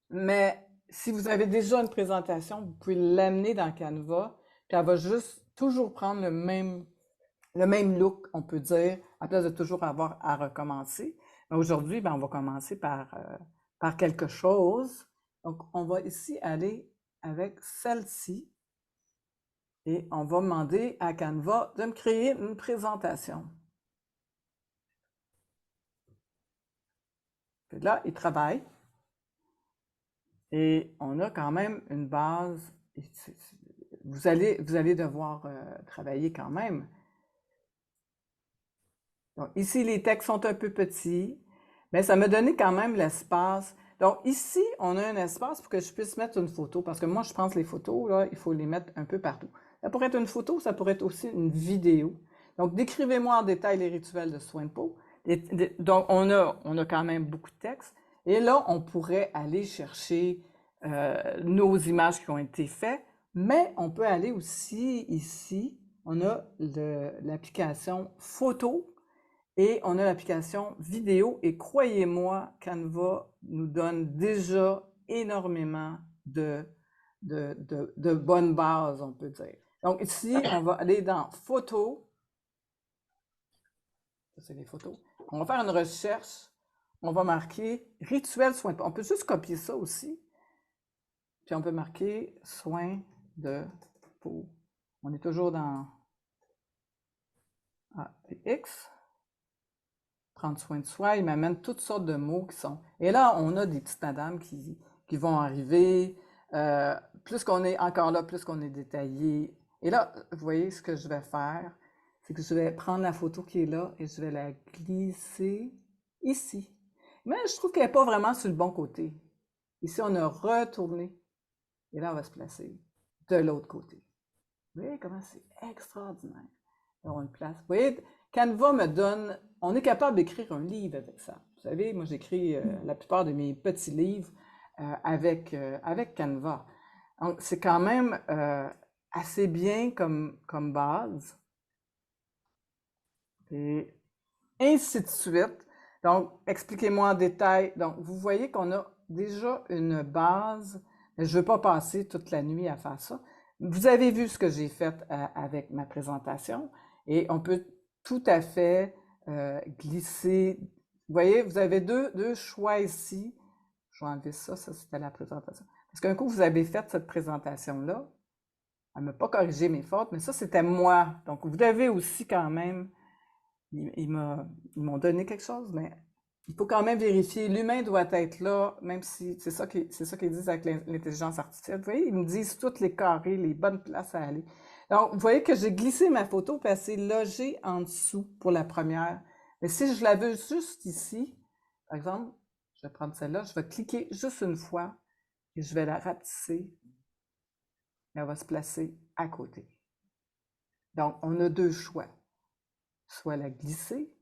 mais si vous avez déjà une présentation, vous pouvez l'amener dans Canva, puis elle va juste toujours prendre le même look, on peut dire, à place de toujours avoir à recommencer. Mais aujourd'hui, ben, on va commencer par quelque chose. Donc, on va ici aller avec celle-ci et on va demander à Canva de me créer une présentation. Puis là, il travaille et on a quand même une base. Vous allez devoir travailler quand même. Donc, ici, les textes sont un peu petits, mais ça m'a donné quand même l'espace. Donc, ici, on a un espace pour que je puisse mettre une photo, parce que moi, je pense que les photos, là, il faut les mettre un peu partout. Ça pourrait être une photo, ça pourrait être aussi une vidéo. Donc, décrivez-moi en détail les rituels de soins de peau. Donc, on a quand même beaucoup de texte. Et là, on pourrait aller chercher nos images qui ont été faites, mais on peut aller aussi ici, on a l'application photo. Et on a l'application vidéo. Et croyez-moi, Canva nous donne déjà énormément de bonnes bases, on peut dire. Donc ici, on va aller dans Photos. Ça, c'est les photos. On va faire une recherche. On va marquer rituel soin de peau. On peut juste copier ça aussi. Puis on peut marquer soin de peau. On est toujours dans X. Prendre soin de soi. Il m'amène toutes sortes de mots qui sont. Et là, on a des petites madames qui vont arriver. Plus qu'on est encore là, plus qu'on est détaillé. Et là, vous voyez ce que je vais faire, c'est que je vais prendre la photo qui est là et je vais la glisser ici. Mais je trouve qu'elle n'est pas vraiment sur le bon côté. Ici, on a retourné. Et là, on va se placer de l'autre côté. Vous voyez comment c'est extraordinaire d'avoir une place. Vous voyez, Canva me donne... On est capable d'écrire un livre avec ça. Vous savez, moi, j'écris la plupart de mes petits livres avec Canva. Donc, c'est quand même assez bien comme base. Et ainsi de suite. Donc, expliquez-moi en détail. Donc, vous voyez qu'on a déjà une base. Je ne veux pas passer toute la nuit à faire ça. Vous avez vu ce que j'ai fait avec ma présentation et on peut tout à fait glisser. Vous voyez, vous avez deux choix ici. Je vais enlever ça, ça c'était la présentation. Parce qu'un coup, vous avez fait cette présentation-là. Elle ne m'a pas corrigé mes fautes, mais ça, c'était moi. Donc, vous avez aussi quand même... Ils m'ont donné quelque chose, mais il faut quand même vérifier. L'humain doit être là, même si c'est ça qu'ils disent avec l'intelligence artificielle. Vous voyez, ils me disent toutes les carrés, les bonnes places à aller. Donc, vous voyez que j'ai glissé ma photo, puis elle s'est logée en dessous pour la première. Mais si je la veux juste ici, par exemple, je vais prendre celle-là, je vais cliquer juste une fois et je vais la rapetisser. Et elle va se placer à côté. Donc, on a deux choix. Soit la glisser,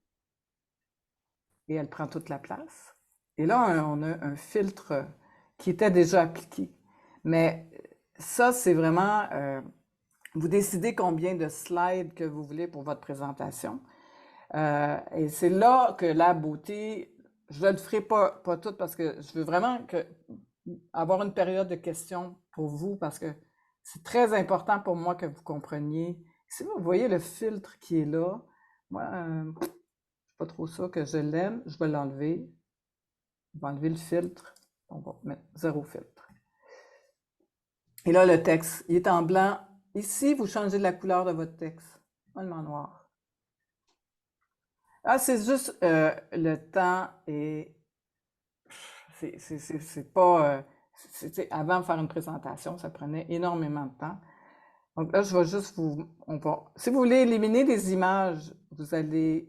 et elle prend toute la place. Et là, on a un filtre qui était déjà appliqué. Mais ça, c'est vraiment... vous décidez combien de slides que vous voulez pour votre présentation. Et c'est là que la beauté... Je ne le ferai pas tout parce que je veux vraiment avoir une période de questions pour vous parce que c'est très important pour moi que vous compreniez. Si vous voyez le filtre qui est là, moi, c'est pas trop ça que je l'aime. Je vais l'enlever. On va enlever le filtre. On va mettre 0 filtre. Et là, le texte, il est en blanc. Ici, vous changez la couleur de votre texte. Seulement noir. Ah, c'est juste le temps et c'est pas... avant de faire une présentation, ça prenait énormément de temps. Donc là, je vais juste si vous voulez éliminer des images, vous allez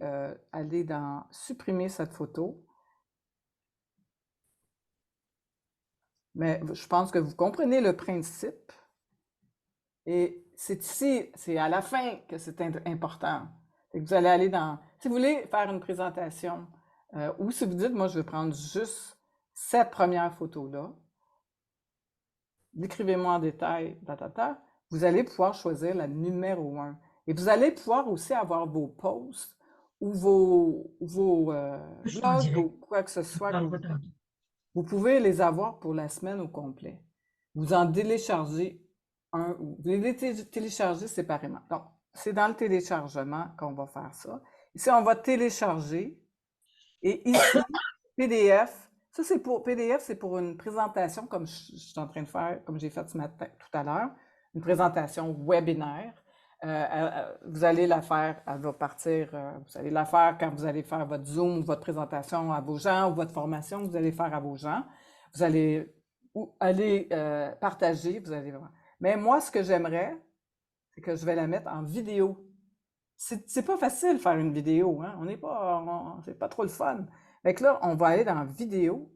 aller dans « Supprimer cette photo ». Mais je pense que vous comprenez le principe. Et c'est ici, c'est à la fin que c'est important. Et vous allez aller dans... Si vous voulez faire une présentation, ou si vous dites, moi, je veux prendre juste cette première photo-là, décrivez-moi en détail, vous allez pouvoir choisir la numéro 1. Et vous allez pouvoir aussi avoir vos posts ou vos blogs ou quoi que ce soit. Vous pouvez les avoir pour la semaine au complet. Vous en téléchargez un ou vous les téléchargez séparément. Donc, c'est dans le téléchargement qu'on va faire ça. Ici, on va télécharger. Et ici, PDF. Ça, c'est pour PDF, c'est pour une présentation comme je suis en train de faire, comme j'ai fait ce matin, tout à l'heure, une présentation webinaire. Vous allez la faire, elle va partir, vous allez la faire quand vous allez faire votre Zoom ou votre présentation à vos gens ou votre formation que vous allez faire à vos gens. Vous allez aller partager, vous allez voir. Mais moi, ce que j'aimerais, c'est que je vais la mettre en vidéo. C'est pas facile de faire une vidéo, hein? C'est pas trop le fun. Fait que là, on va aller dans vidéo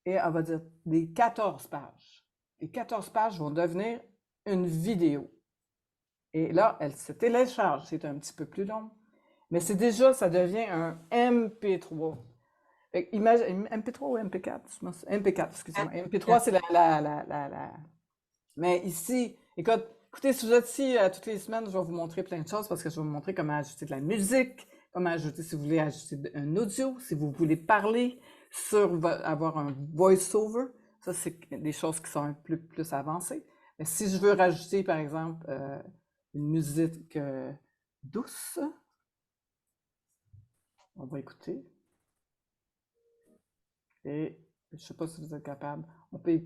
et on va dire les 14 pages. Les 14 pages vont devenir une vidéo. Et là, elle se télécharge. C'est un petit peu plus long. Mais c'est déjà, ça devient un MP3. Fait que imagine, MP3 ou MP4? MP4, excusez-moi. MP3, c'est Mais ici, écoutez, si vous êtes ici toutes les semaines, je vais vous montrer plein de choses parce que je vais vous montrer comment ajouter de la musique, comment ajouter, si vous voulez ajouter un audio, si vous voulez parler avoir un voice-over. Ça, c'est des choses qui sont un peu plus avancées. Mais si je veux rajouter, par exemple, une musique douce, on va écouter. Et je ne sais pas si vous êtes capable. On peut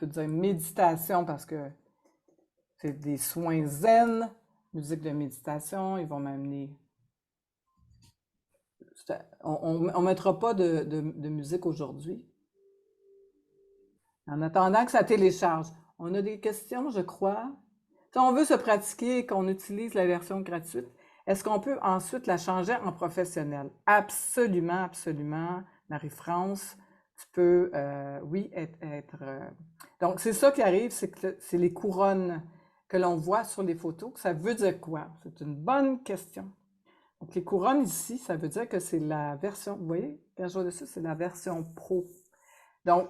dire méditation parce que c'est des soins zen, musique de méditation. Ils vont m'amener. On ne mettra pas de musique aujourd'hui. En attendant que ça télécharge. On a des questions, je crois. Si on veut se pratiquer et qu'on utilise la version gratuite, est-ce qu'on peut ensuite la changer en professionnel? Absolument, absolument. Marie-France, tu peux, oui, être Donc, c'est ça qui arrive, c'est que c'est les couronnes que l'on voit sur les photos. Ça veut dire quoi? C'est une bonne question. Donc, les couronnes ici, ça veut dire que c'est la version, vous voyez, quand je vois dessus, c'est la version pro. Donc,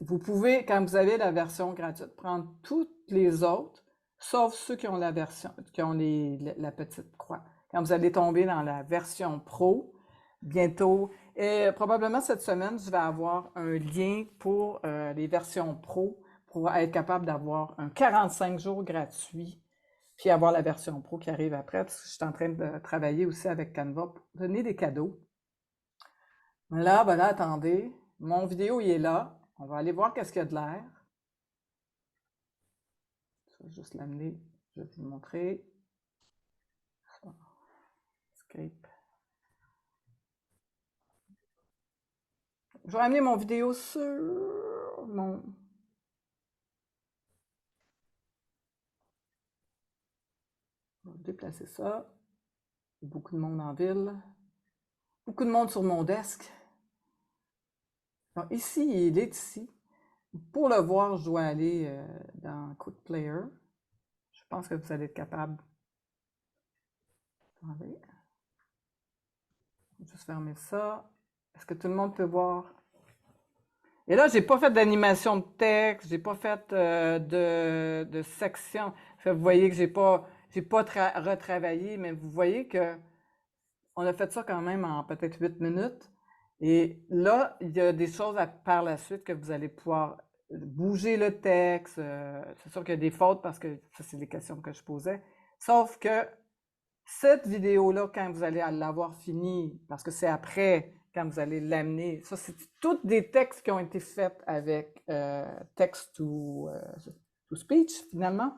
vous pouvez, quand vous avez la version gratuite, prendre toutes les autres, sauf ceux qui ont la version, qui ont la petite croix. Quand vous allez tomber dans la version pro, bientôt, et probablement cette semaine, je vais avoir un lien pour les versions pro, pour être capable d'avoir un 45 jours gratuit, puis avoir la version pro qui arrive après, parce que je suis en train de travailler aussi avec Canva pour donner des cadeaux. Voilà, voilà, attendez. Mon vidéo, il est là. On va aller voir qu'est-ce qu'il y a de l'air. Je vais juste l'amener. Je vais vous montrer. Ça. Escape. Je vais amener mon vidéo sur mon... Je vais déplacer ça. Beaucoup de monde en ville. Beaucoup de monde sur mon desk. Donc, ici, il est ici. Pour le voir, je dois aller dans Quick Player. Je pense que vous allez être capable. Attendez. Je vais juste fermer ça. Est-ce que tout le monde peut voir? Et là, j'ai pas fait d'animation de texte, j'ai pas fait de section. Vous voyez que j'ai pas retravaillé, mais vous voyez que on a fait ça quand même en peut-être 8 minutes. Et là, il y a des choses par la suite que vous allez pouvoir bouger le texte. C'est sûr qu'il y a des fautes parce que ça, c'est des questions que je posais. Sauf que cette vidéo-là, quand vous allez l'avoir finie, parce que c'est après, quand vous allez l'amener, ça, c'est tous des textes qui ont été faits avec text-to-speech, finalement.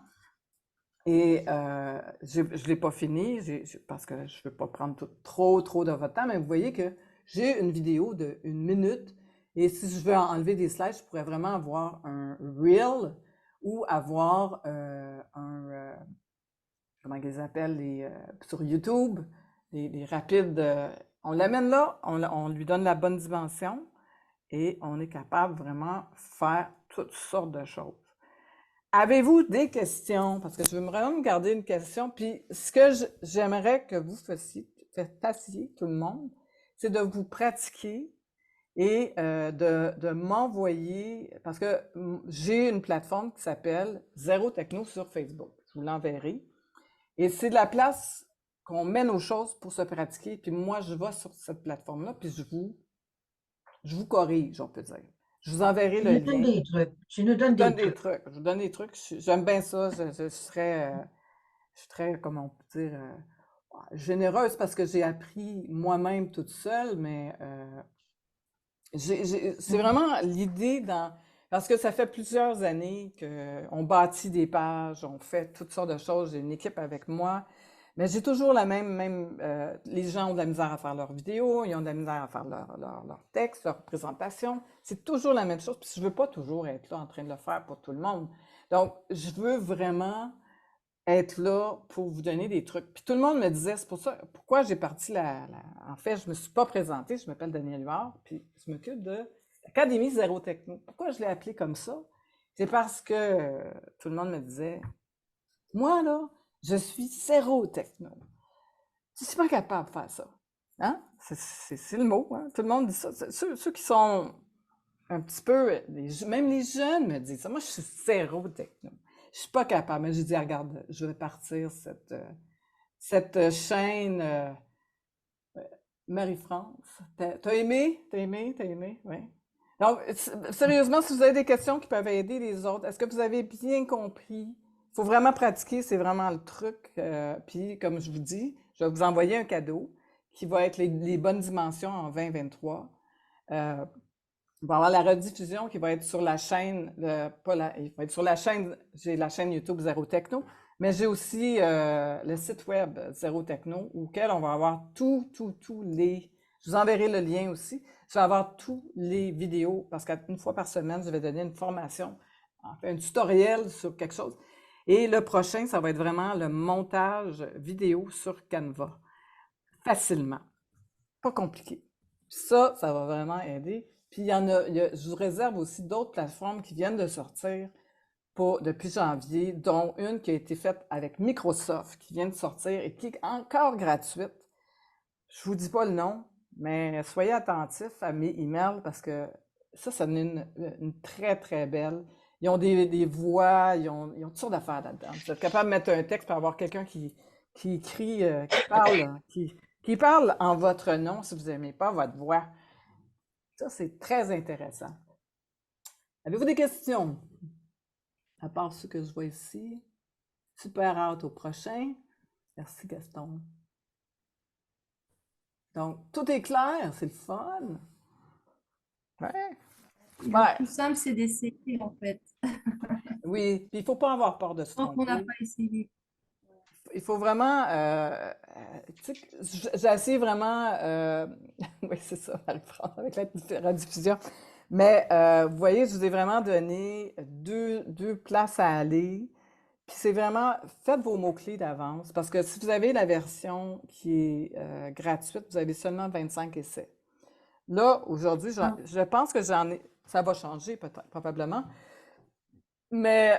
Et je ne l'ai pas fini parce que je ne veux pas prendre trop de votre temps, mais vous voyez que j'ai une vidéo de 1 minute et si je veux enlever des slides, je pourrais vraiment avoir un reel ou avoir comment ils appellent, sur YouTube, les rapides. On l'amène là, on lui donne la bonne dimension et on est capable vraiment de faire toutes sortes de choses. Avez-vous des questions? Parce que je veux vraiment me garder une question. Puis, ce que j'aimerais que vous fassiez, tout le monde, c'est de vous pratiquer et de m'envoyer, parce que j'ai une plateforme qui s'appelle Zéro Techno sur Facebook. Je vous l'enverrai. Et c'est de la place qu'on met nos choses pour se pratiquer. Puis moi, je vais sur cette plateforme-là, puis je vous corrige, on peut dire. Je vous enverrai le lien. Des trucs. Tu nous donnes des trucs. Je vous donne des trucs. J'aime bien ça. Je suis très, comment on peut dire, généreuse parce que j'ai appris moi-même toute seule, mais c'est vraiment l'idée parce que ça fait plusieurs années qu'on bâtit des pages, on fait toutes sortes de choses. J'ai une équipe avec moi. Mais j'ai toujours la même les gens ont de la misère à faire leurs vidéos, ils ont de la misère à faire leur texte, leur présentation. C'est toujours la même chose, puis je veux pas toujours être là en train de le faire pour tout le monde. Donc, je veux vraiment être là pour vous donner des trucs. Puis tout le monde me disait, c'est pour ça, pourquoi j'ai parti En fait, je me suis pas présentée, je m'appelle Danielle Huard, puis je m'occupe de l'Académie Zéro Techno. Pourquoi je l'ai appelée comme ça? C'est parce que tout le monde me disait, moi là, je suis zéro techno. Je ne suis pas capable de faire ça. Hein? C'est le mot. Hein? Tout le monde dit ça. Ceux qui sont un petit peu... Même les jeunes me disent ça. Moi, je suis zéro techno. Je ne suis pas capable. Mais j'ai dit, regarde, je vais partir cette chaîne Marie-France, t'as aimé? T'as aimé? T'as aimé? Oui. Donc, sérieusement, si vous avez des questions qui peuvent aider les autres, est-ce que vous avez bien compris? Il faut vraiment pratiquer, c'est vraiment le truc. Puis, comme je vous dis, je vais vous envoyer un cadeau qui va être les bonnes dimensions en 2023. On va avoir la rediffusion qui va être sur la chaîne, il va être sur la chaîne, j'ai la chaîne YouTube Zéro Techno, mais j'ai aussi le site web Zéro Techno, auquel on va avoir tous les... Je vous enverrai le lien aussi. Je vais avoir tous les vidéos, parce qu'une fois par semaine, je vais donner une formation, enfin un tutoriel sur quelque chose. Et le prochain, ça va être vraiment le montage vidéo sur Canva. Facilement. Pas compliqué. Ça va vraiment aider. Puis je vous réserve aussi d'autres plateformes qui viennent de sortir depuis janvier, dont une qui a été faite avec Microsoft, qui vient de sortir et qui est encore gratuite. Je vous dis pas le nom, mais soyez attentifs à mes emails parce que ça donne une très, très belle. Ils ont des voix, ils ont toutes sortes d'affaires là-dedans. Vous êtes capable de mettre un texte pour avoir quelqu'un qui écrit, qui parle en votre nom si vous n'aimez pas votre voix. Ça, c'est très intéressant. Avez-vous des questions? À part ce que je vois ici. Super hâte au prochain. Merci, Gaston. Donc, tout est clair, c'est le fun. Ouais. Le plus simple, c'est d'essayer, en fait. Oui, puis il ne faut pas avoir peur de se Tant qu'on n'a tromper. pas essayé. Il faut vraiment... tu sais, j'ai essayé vraiment... oui, c'est ça, Marie-France, avec la rediffusion. Mais vous voyez, je vous ai vraiment donné deux places à aller. Puis c'est vraiment, faites vos mots-clés d'avance, parce que si vous avez la version qui est gratuite, vous avez seulement 25 essais. Là, aujourd'hui, je pense que ça va changer peut-être, probablement, mais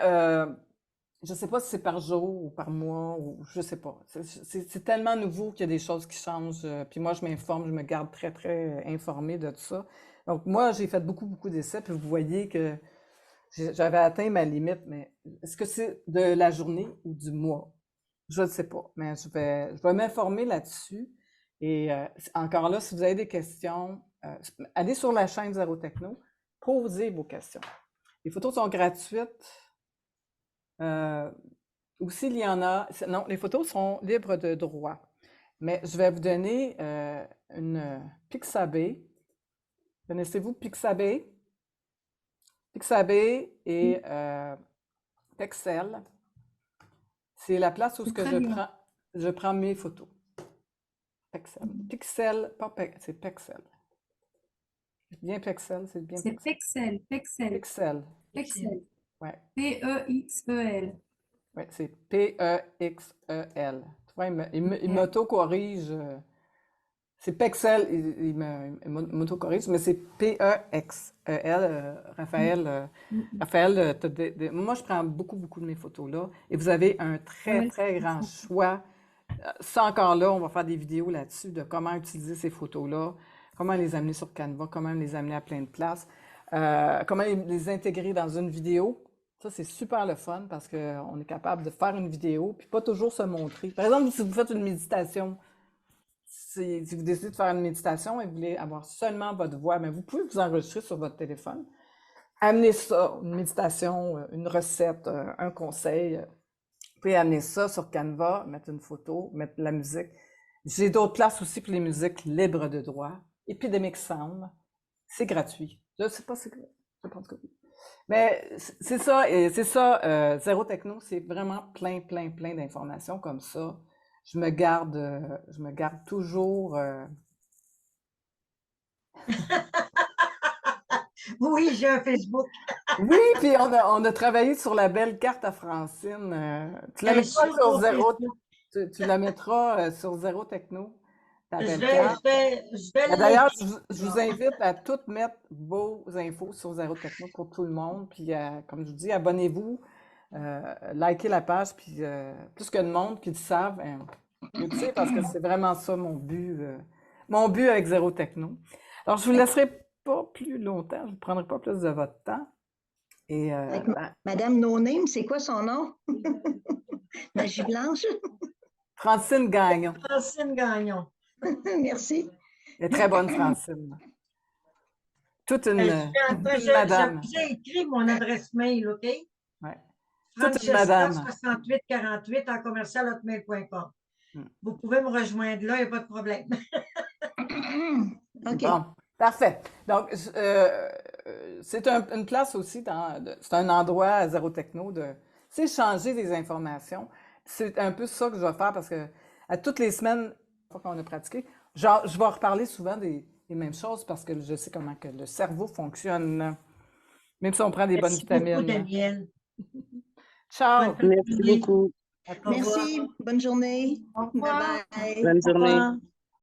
je ne sais pas si c'est par jour ou par mois, ou je ne sais pas. C'est tellement nouveau qu'il y a des choses qui changent, puis moi, je m'informe, je me garde très, très informée de tout ça. Donc moi, j'ai fait beaucoup d'essais, puis vous voyez que j'avais atteint ma limite, mais est-ce que c'est de la journée ou du mois? Je ne sais pas, mais je vais m'informer là-dessus. Et encore là, si vous avez des questions, allez sur la chaîne Zéro Techno, posez vos questions. Les photos sont gratuites. Aussi, il y en a... Non, les photos sont libres de droit. Mais je vais vous donner une Pixabay. Connaissez-vous Pixabay? Pixabay et Pexel, c'est la place où je prends mes photos. Pexel. Pixel, pas Pexel, c'est Pexel. Bien Pexel, c'est bien C'est Pexel. Pexel. Pexel. Pexel. Ouais. P-E-X-E-L. Oui, c'est P-E-X-E-L. Tu vois, il m'auto-corrige. C'est Pexel, il m'auto-corrige, mais c'est P-E-X-E-L, Raphaël. Raphaël, moi, je prends beaucoup de mes photos là. Et vous avez un très, très grand choix. Ça, encore là, on va faire des vidéos là-dessus de comment utiliser ces photos-là, comment les amener sur Canva, comment les amener à plein de places, comment les intégrer dans une vidéo. Ça, c'est super le fun parce qu'on est capable de faire une vidéo puis pas toujours se montrer. Par exemple, si vous faites une méditation, si vous décidez de faire une méditation et vous voulez avoir seulement votre voix, mais vous pouvez vous enregistrer sur votre téléphone. Amenez ça, une méditation, une recette, un conseil. Vous pouvez amener ça sur Canva, mettre une photo, mettre de la musique. J'ai d'autres places aussi pour les musiques libres de droit. Epidemic Sound, c'est gratuit. Je ne sais pas si je pense que oui. Mais c'est ça, Zéro Techno, c'est vraiment plein d'informations comme ça. Je me garde toujours. Oui, j'ai un Facebook. Oui, puis on a travaillé sur la belle carte à Francine. Tu la mettras sur Zéro, tu la mettras sur Zéro Techno, ta belle carte. Je vais D'ailleurs, je vous invite à toutes mettre vos infos sur Zéro Techno pour tout le monde. Puis, comme je vous dis, abonnez-vous, likez la page, puis plus que de monde qui le savent, mieux que c'est, parce que c'est vraiment ça mon but avec Zéro Techno. Alors, je ne vous laisserai pas plus longtemps, je ne prendrai pas plus de votre temps. Et, Madame No Name, c'est quoi son nom? Magie Blanche? Francine Gagnon. Francine Gagnon. Merci. Elle est très bonne, Francine. Toute une, madame. J'ai écrit mon adresse mail, OK? Ouais. Toute une madame. 6848 en commercial@hotmail.com. Vous pouvez me rejoindre là, il n'y a pas de problème. OK. Bon, parfait. Donc, c'est une place aussi, c'est un endroit à Zéro Techno de s'échanger des informations. C'est un peu ça que je vais faire parce que à toutes les semaines, qu'on a pratiqué, genre, je vais reparler souvent des mêmes choses parce que je sais comment que le cerveau fonctionne, même si on prend des bonnes Merci beaucoup, vitamines. Daniel. Ciao! Merci beaucoup. Merci. Bonne journée. Au revoir. Bye bye. Bonne journée. Au revoir.